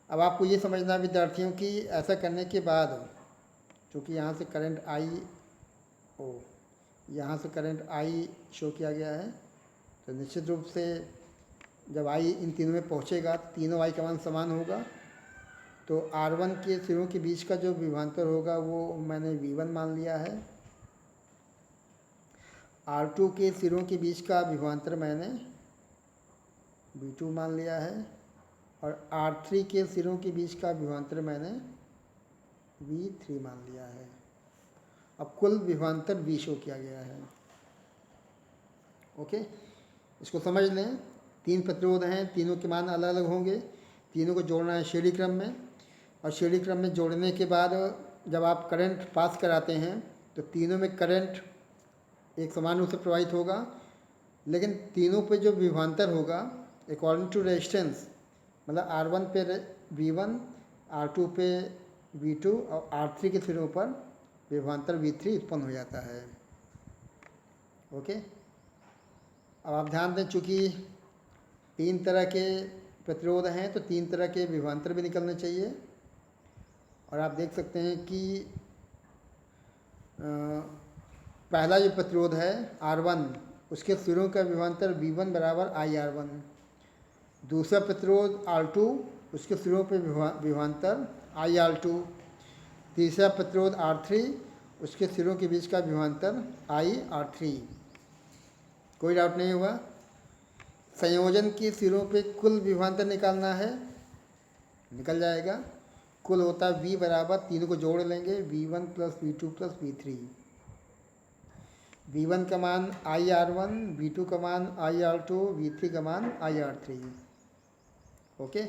अब आपको ये समझना है विद्यार्थियों कि ऐसा करने के बाद चूँकि यहाँ से करंट आई शो किया गया है, तो निश्चित रूप से जब आई इन तीनों में पहुँचेगा तो तीनों आई का मान समान होगा। तो R1 के सिरों के बीच का जो विभवांतर होगा वो मैंने V1 मान लिया है, R2 के सिरों के बीच का विभवांतर मैंने V2 मान लिया है, और R3 के सिरों के बीच का विभवांतर मैंने V3 मान लिया है। अब कुल विभवांतर V शो किया गया है। ओके, इसको समझ लें, तीन प्रतिरोध हैं, तीनों के मान अलग अलग होंगे, तीनों को जोड़ना है श्रेणी क्रम में, और श्रेणी क्रम में जोड़ने के बाद जब आप करंट पास कराते हैं तो तीनों में करंट एक समान रूप से प्रवाहित होगा, लेकिन तीनों पे जो विभवांतर होगा अकॉर्डिंग टू रेजिस्टेंस, मतलब R1 पे V1, R2 पे V2 और R3 के सिरों पर विभवांतर V3 उत्पन्न हो जाता है। ओके, अब आप ध्यान दें, चूँकि तीन तरह के प्रतिरोध हैं तो तीन तरह के विभवांतर भी निकलने चाहिए। और आप देख सकते हैं कि पहला जो प्रतिरोध है R1, उसके सिरों का विभवांतर V1 बराबर IR1, दूसरा प्रतिरोध R2, उसके सिरों पे विभवांतर IR2, तीसरा प्रतिरोध R3, उसके सिरों के बीच का विभवांतर IR3। कोई डाउट नहीं होगा। संयोजन के सिरों पे कुल विभवांतर निकालना है, निकल जाएगा। कुल होता है V बराबर, तीनों को जोड़ लेंगे, V1 plus V2 plus V3। V1 का मान IR1, V2 का मान IR2, V3 का मान IR3। ओके,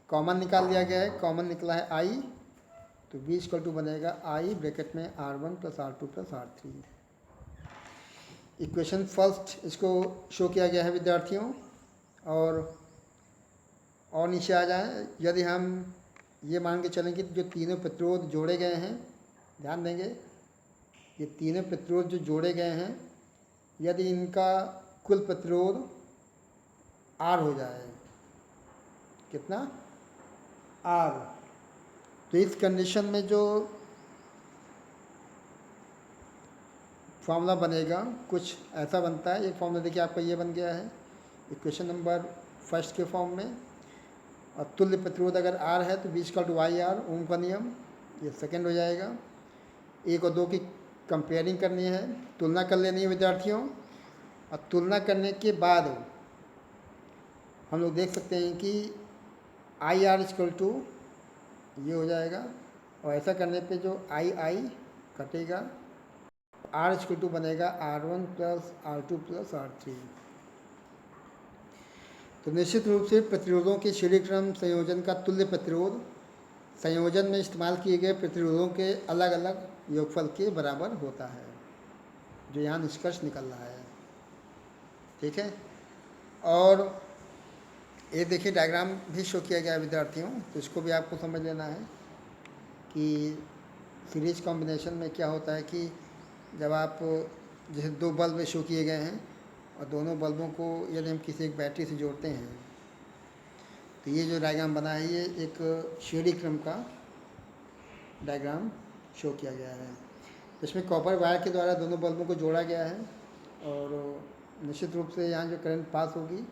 कॉमन निकाल दिया गया है, कॉमन निकला है I, तो V इक्वल टू बनेगा I ब्रैकेट में R1 plus R2 plus R3। Equation first इसको शो किया गया है विद्यार्थियों। और नीचे आ जाए, यदि हम ये मान के चलें कि जो तीनों प्रतिरोध जोड़े गए हैं, ध्यान देंगे ये तीनों प्रतिरोध जो जोड़े गए हैं, यदि इनका कुल प्रतिरोध R हो जाए, कितना R, तो इस कंडीशन में जो फॉर्मूला बनेगा कुछ ऐसा बनता है। एक फॉर्मूला देखिए आपका ये बन गया है इक्वेशन नंबर फर्स्ट के फॉर्म में। और तुल्य प्रतिरोध अगर R है तो V इक्वल टू IR, ओम का नियम, ये सेकंड हो जाएगा। एक और दो की कंपेयरिंग करनी है, तुलना कर लेनी है विद्यार्थियों। और तुलना करने के बाद हम लोग देख सकते हैं कि IR इक्वल टू ये हो जाएगा, और ऐसा करने पे जो I कटेगा, R इक्वल टू बनेगा R1 plus R2 plus R3। तो निश्चित रूप से प्रतिरोधों के श्रेणी क्रम संयोजन का तुल्य प्रतिरोध संयोजन में इस्तेमाल किए गए प्रतिरोधों के अलग अलग योगफल के बराबर होता है, जो यहाँ निष्कर्ष निकल रहा है। ठीक है, और ये देखिए डायग्राम भी शो किया गया है विद्यार्थियों, तो इसको भी आपको समझ लेना है कि सीरीज कॉम्बिनेशन में क्या होता है कि जब आप जैसे दो बल्ब शो किए गए हैं और दोनों बल्बों को यदि हम किसी एक बैटरी से जोड़ते हैं, तो ये जो डायग्राम बना है ये एक श्रेणी क्रम का डायग्राम शो किया गया है। इसमें कॉपर वायर के द्वारा दोनों बल्बों को जोड़ा गया है, और निश्चित रूप से यहाँ जो करंट पास होगी,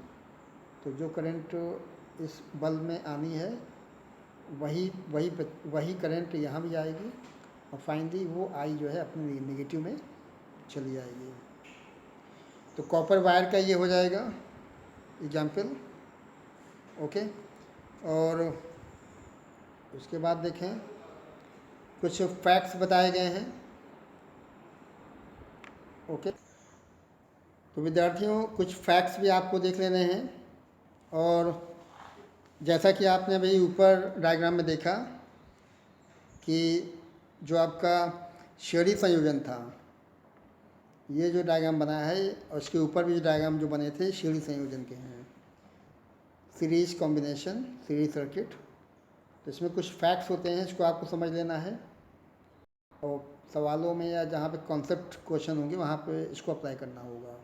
तो जो करंट इस बल्ब में आनी है वही वही वही करंट यहाँ भी आएगी और फाइनली वो आई जो है अपने नेगेटिव में चली जाएगी। तो कॉपर वायर का ये हो जाएगा एग्जाम्पल। ओके, और उसके बाद देखें कुछ फैक्ट्स बताए गए हैं। ओके, तो विद्यार्थियों कुछ फैक्ट्स भी आपको देख लेने हैं। और जैसा कि आपने अभी ऊपर डायग्राम में देखा कि जो आपका श्रेणी संयोजन था, ये जो डायग्राम बना है और उसके ऊपर भी जो डायग्राम जो बने थे श्रेणी संयोजन के हैं, सीरीज कॉम्बिनेशन सीरीज सर्किट। तो इसमें कुछ फैक्ट्स होते हैं, इसको आपको समझ लेना है और सवालों में या जहाँ पे कॉन्सेप्ट क्वेश्चन होंगे वहाँ पे इसको अप्लाई करना होगा।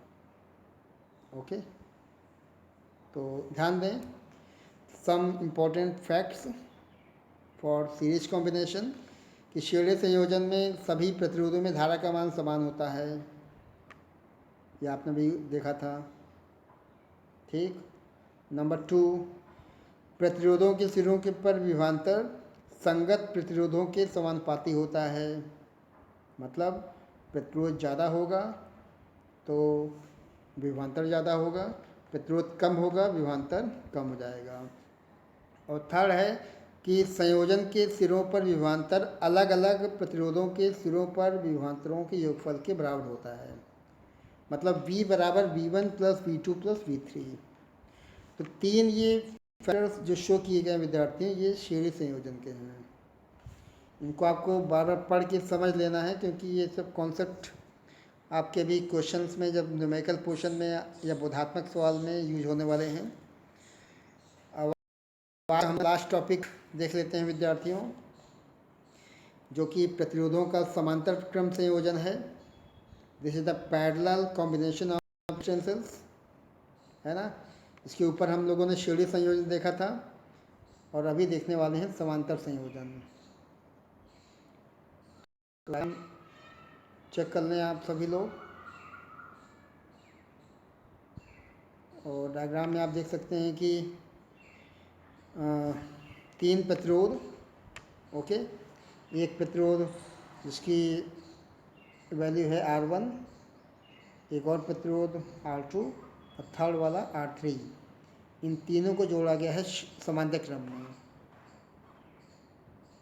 ओके, तो ध्यान दें some important facts for series combination कि श्रेणी संयोजन में सभी प्रतिरोधों में धारा का मान समान होता है, ये आपने भी देखा था। ठीक। नंबर 2, प्रतिरोधों के सिरों के पर विभवांतर संगत प्रतिरोधों के समानुपाती होता है। मतलब प्रतिरोध ज़्यादा होगा तो विभवांतर ज़्यादा होगा, प्रतिरोध कम होगा विभवांतर कम हो जाएगा। और थर्ड है कि संयोजन के सिरों पर विभवांतर अलग अलग प्रतिरोधों के सिरों पर विभवांतरों के योगफल के बराबर होता है। मतलब V बराबर V1 plus V2 plus V3। तो 3 ये फैक्टर्स जो शो किए गए विद्यार्थी हैं ये श्रेणी संयोजन के हैं। इनको आपको बार बार पढ़ के समझ लेना है क्योंकि ये सब कॉन्सेप्ट आपके भी क्वेश्चंस में जब न्यूमेरिकल पोर्शन में या बोधात्मक सवाल में यूज होने वाले हैं। अब हम लास्ट टॉपिक देख लेते हैं विद्यार्थियों, जो कि प्रतिरोधों का समांतर क्रम संयोजन है। This is the parallel combination of resistances, है ना। इसके ऊपर हम लोगों ने श्रेणी संयोजन देखा था और अभी देखने वाले हैं समांतर संयोजन। चेक कर लें आप सभी लोग, और डायग्राम में आप देख सकते हैं कि 3 प्रतिरोध। ओके, एक प्रतिरोध जिसकी वैल्यू है R1, एक और प्रतिरोध R2 और थर्ड वाला R3। इन तीनों को जोड़ा गया है समांतर क्रम में।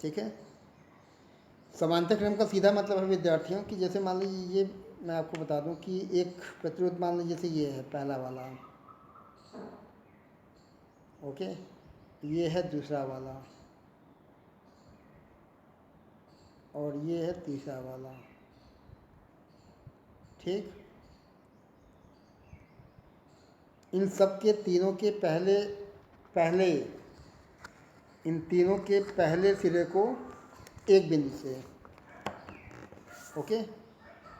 ठीक है, समांतर क्रम का सीधा मतलब है विद्यार्थियों कि जैसे मान लीजिए ये मैं आपको बता दूं कि एक प्रतिरोध मान लीजिए जैसे ये है पहला वाला, ओके, ये है दूसरा वाला और ये है तीसरा वाला। ठीक, इन सब के तीनों के पहले इन तीनों के पहले सिरे को एक बिंदु से, ओके,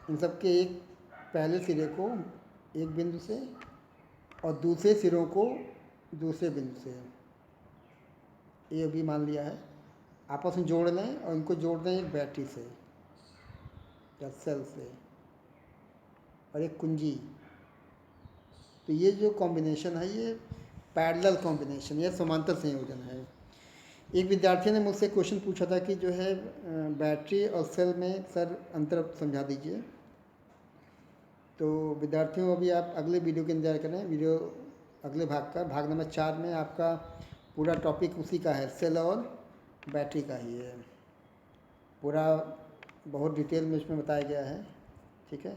इन सब के एक पहले सिरे को एक बिंदु से और दूसरे सिरों को दूसरे बिंदु से, ये भी मान लिया है, आपस में जोड़ लें और इनको जोड़ दें एक बैटरी से या सेल से और एक कुंजी। तो ये जो कॉम्बिनेशन है ये पैरेलल कॉम्बिनेशन या समांतर संयोजन है। एक विद्यार्थी ने मुझसे क्वेश्चन पूछा था कि जो है बैटरी और सेल में सर अंतर समझा दीजिए। तो विद्यार्थियों अभी आप अगले वीडियो के इंतजार करें, वीडियो अगले भाग का भाग नंबर 4 में आपका पूरा टॉपिक उसी का है, सेल और बैटरी का ही है। पूरा बहुत डिटेल में इसमें बताया गया है। ठीक है,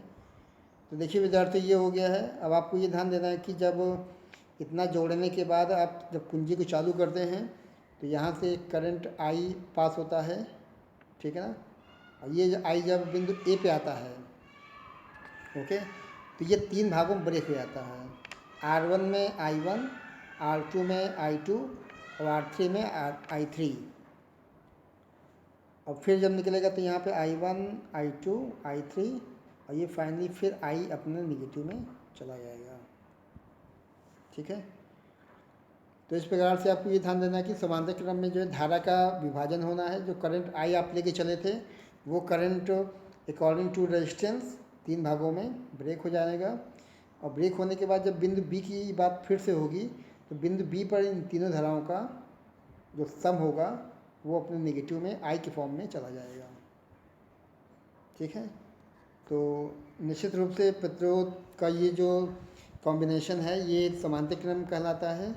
तो देखिए विद्यार्थी ये हो गया है। अब आपको ये ध्यान देना है कि जब इतना जोड़ने के बाद आप जब कुंजी को चालू करते हैं तो यहाँ से करंट आई पास होता है, ठीक है ना। और ये आई जब बिंदु ए पे आता है, ओके, तो ये 3 भागों में ब्रेक हो जाता है। R1 में I1, R2 में I2 और R3 में I3। और फिर जब निकलेगा तो यहाँ पे I1, I2, I3 और ये फाइनली फिर I अपने नेगेटिव में चला जाएगा। ठीक है, तो इस प्रकार से आपको ये ध्यान देना है कि समांतर क्रम में जो है धारा का विभाजन होना है। जो करंट I आप लेके चले थे वो करंट अकॉर्डिंग टू रेजिस्टेंस 3 भागों में ब्रेक हो जाएगा। और ब्रेक होने के बाद जब बिंदु B की बात फिर से होगी तो बिंदु B पर इन तीनों धाराओं का जो सम होगा वो अपने नेगेटिव में आई के फॉर्म में चला जाएगा। ठीक है, तो निश्चित रूप से प्रतिरोध का ये जो कॉम्बिनेशन है ये समांतर क्रम कहलाता है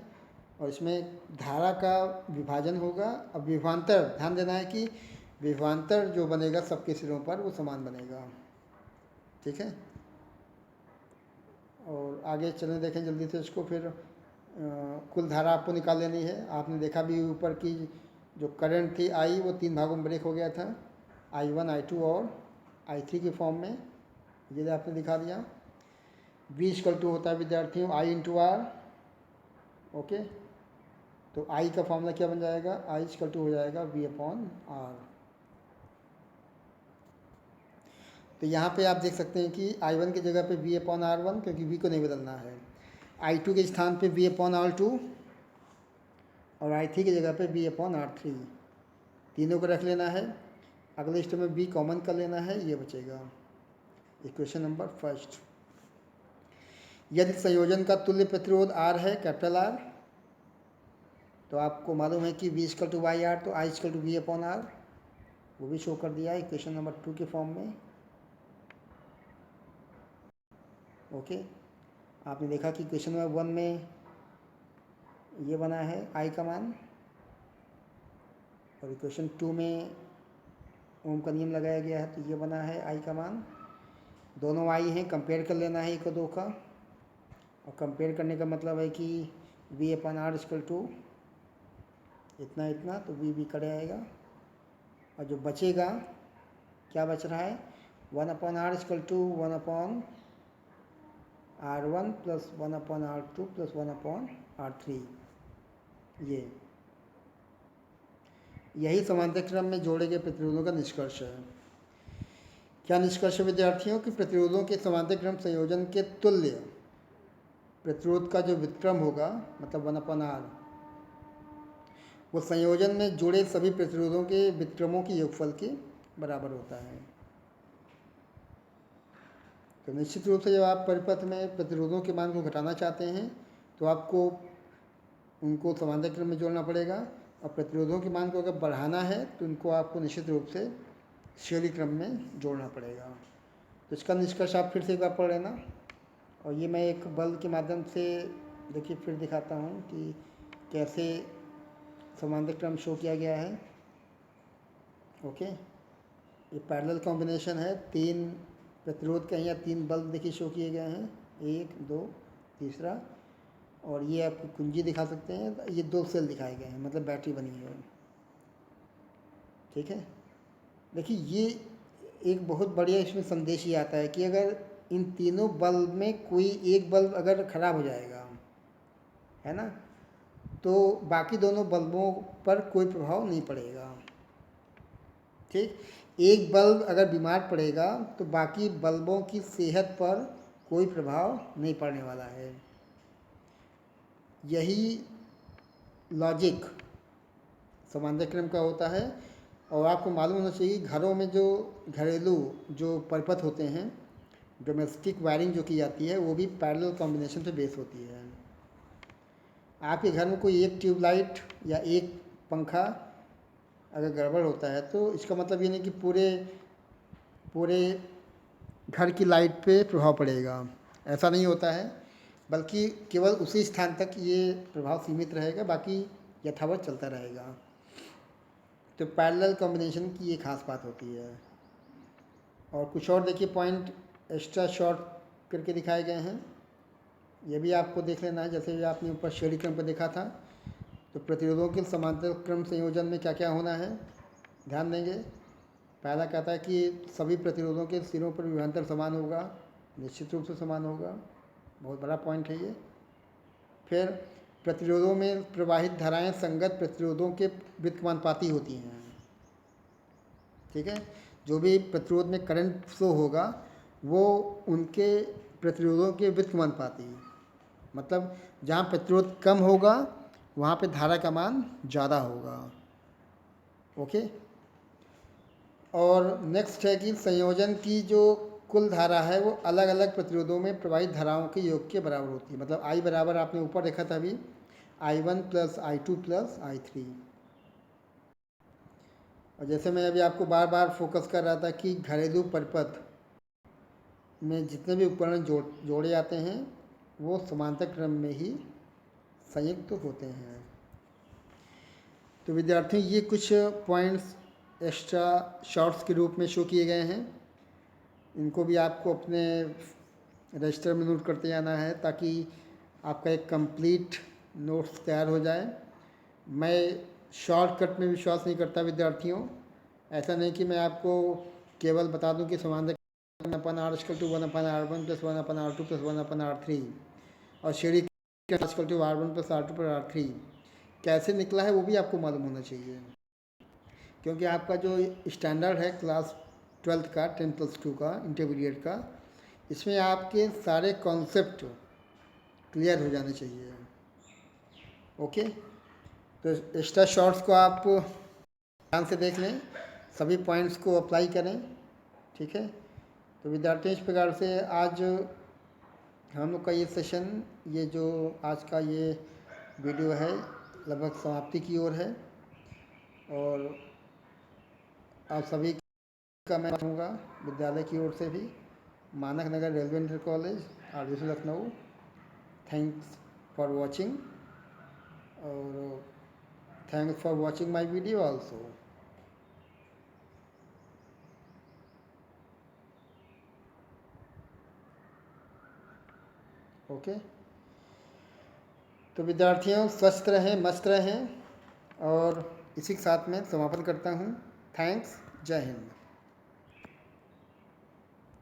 और इसमें धारा का विभाजन होगा। अब विभवांतर, ध्यान देना है कि विभवांतर जो बनेगा सबके सिरों पर वो समान बनेगा। ठीक है, और आगे चलें, देखें जल्दी से इसको। फिर कुल धारा आपको निकाल लेनी है। आपने देखा भी ऊपर की जो करंट थी आई, वो 3 भागों में ब्रेक हो गया था, I1, I2 और I3 के फॉर्म में, ये आपने दिखा दिया। V इक्वल टू होता है विद्यार्थियों I इंटू आर। ओके, तो I का फॉर्मूला क्या बन जाएगा, I इक्वल टू हो जाएगा V अपॉन आर। तो यहाँ पे आप देख सकते हैं कि I1 की जगह पे V अपॉन R1, क्योंकि V को नहीं बदलना है। I2 के स्थान पे V अपॉन R2 और I3 की जगह पे V अपॉन R3, तीनों को रख लेना है। अगले स्टेप में V कॉमन कर लेना है, ये बचेगा। इक्वेशन नंबर फर्स्ट, यदि संयोजन का तुल्य प्रतिरोध R है, कैपिटल R, तो आपको मालूम है कि V equal to Y R, तो I equal to V upon R, वो भी शो कर दिया इक्वेशन नंबर 2 के फॉर्म में। ओके, आपने देखा कि क्वेश्चन नंबर 1 में ये बना है I का मान, और इक्वेशन 2 में ओम का नियम लगाया गया है, तो ये बना है I का मान। दोनों I हैं, कंपेयर कर लेना है 1 और 2 का, और कंपेयर करने का मतलब है कि V upon R equal to इतना इतना, तो V भी कट आएगा, और जो बचेगा, क्या बच रहा है, 1 upon R equal to 1 upon R1 plus 1 upon R2 plus 1 upon R3। यही समांतर क्रम में जोड़े गए प्रतिरोधों का निष्कर्ष है। क्या निष्कर्ष है विद्यार्थियों, कि प्रतिरोधों के समांतर क्रम संयोजन के तुल्य प्रतिरोध का जो व्युत्क्रम होगा, मतलब 1 अपॉन R, वो संयोजन में जुड़े सभी प्रतिरोधों के व्युत्क्रमों के योगफल के बराबर होता है। तो निश्चित रूप से जब आप परिपथ में प्रतिरोधों के मान को घटाना चाहते हैं तो आपको उनको समांतर क्रम में जोड़ना पड़ेगा, और प्रतिरोधों के मान को अगर बढ़ाना है तो उनको आपको निश्चित रूप से श्रेणी क्रम में जोड़ना पड़ेगा। तो इसका निष्कर्ष आप फिर से एक बार पढ़ लेना, और ये मैं एक बल्ब के माध्यम से देखिए फिर दिखाता हूँ कि कैसे समांतर क्रम शो किया गया है। ओके, ये पैरेलल कॉम्बिनेशन है, 3 प्रतिरोध के यहाँ 3 बल्ब देखिए शो किए गए हैं, 1 2 तीसरा, और ये आपकी कुंजी दिखा सकते हैं, ये 2 सेल दिखाए गए हैं, मतलब बैटरी बनी है। ठीक है, देखिए ये एक बहुत बढ़िया इसमें संदेश ये आता है कि अगर इन तीनों बल्ब में कोई एक बल्ब अगर ख़राब हो जाएगा, है ना, तो बाकी दोनों बल्बों पर कोई प्रभाव नहीं पड़ेगा। ठीक, एक बल्ब अगर बीमार पड़ेगा तो बाकी बल्बों की सेहत पर कोई प्रभाव नहीं पड़ने वाला है। यही लॉजिक समांतर क्रम का होता है। और आपको मालूम होना चाहिए घरों में जो घरेलू जो परिपथ होते हैं, डोमेस्टिक वायरिंग जो की जाती है, वो भी पैरेलल कॉम्बिनेशन पे बेस होती है। आपके घर में कोई एक ट्यूबलाइट या एक पंखा अगर गड़बड़ होता है तो इसका मतलब ये नहीं कि पूरे घर की लाइट पे प्रभाव पड़ेगा, ऐसा नहीं होता है, बल्कि केवल उसी स्थान तक ये प्रभाव सीमित रहेगा, बाकी यथावत चलता रहेगा। तो पैरेलल कॉम्बिनेशन की ये खास बात होती है। और कुछ और देखिए पॉइंट एक्स्ट्रा शॉर्ट करके दिखाए गए हैं, ये भी आपको देख लेना है। जैसे आपने ऊपर श्रेणी क्रम पर देखा था, तो प्रतिरोधों के समांतर क्रम संयोजन में क्या क्या होना है, ध्यान देंगे। पहला कहता है कि सभी प्रतिरोधों के सिरों पर विभवांतर समान होगा, निश्चित रूप से समान होगा, बहुत बड़ा पॉइंट है ये। फिर प्रतिरोधों में प्रवाहित धाराएं संगत प्रतिरोधों के व्युत्क्रमानुपाती होती हैं। ठीक है, जो भी प्रतिरोध में करंट फ्लो होगा वो उनके प्रतिरोधों के व्युत्क्रमानुपाती, मतलब जहाँ प्रतिरोध कम होगा वहाँ पे धारा का मान ज़्यादा होगा। ओके, और नेक्स्ट है कि संयोजन की जो कुल धारा है वो अलग अलग प्रतिरोधों में प्रवाहित धाराओं के योग के बराबर होती है। मतलब I बराबर आपने ऊपर देखा था अभी I1 plus I2 plus I3, और जैसे मैं अभी आपको बार बार फोकस कर रहा था कि घरेलू परिपथ में जितने भी उपकरण जोड़े जाते हैं वो समांतर क्रम में ही संयुक्त होते हैं। तो विद्यार्थियों, ये कुछ पॉइंट्स एक्स्ट्रा शॉर्ट्स के रूप में शो किए गए हैं। इनको भी आपको अपने रजिस्टर में नोट करते जाना है ताकि आपका एक कंप्लीट नोट्स तैयार हो जाए। मैं शॉर्टकट में विश्वास नहीं करता विद्यार्थियों। ऐसा नहीं कि मैं आपको केवल बता दूं कि समांतर 1/r = 1/r1 + 1/r2 + 1/r3 और श्रेणी = r1 + r2 + r3 कैसे निकला है वो भी आपको मालूम होना चाहिए, क्योंकि आपका जो स्टैंडर्ड है क्लास 12th का 10+2 का इंटरमीडिएट का, इसमें आपके सारे कॉन्सेप्ट क्लियर हो जाने चाहिए। ओके, तो एक्स्ट्रा शॉर्ट्स को आप ध्यान से देख लें, सभी पॉइंट्स को अप्लाई करें। ठीक है, तो विद्यार्थी इस प्रकार से आज हम लोग का ये सेशन, ये जो आज का ये वीडियो है लगभग समाप्ति की ओर है। और आप सभी का मैं चाहूँगा विद्यालय की ओर से भी, Manak Nagar railway inter college RDC Lucknow, thanks for watching और thanks for watching my video also. Okay, तो विद्यार्थियों स्वस्थ रहें, मस्त रहें और इसी के साथ में समापन करता हूँ। थैंक्स, जय हिंद।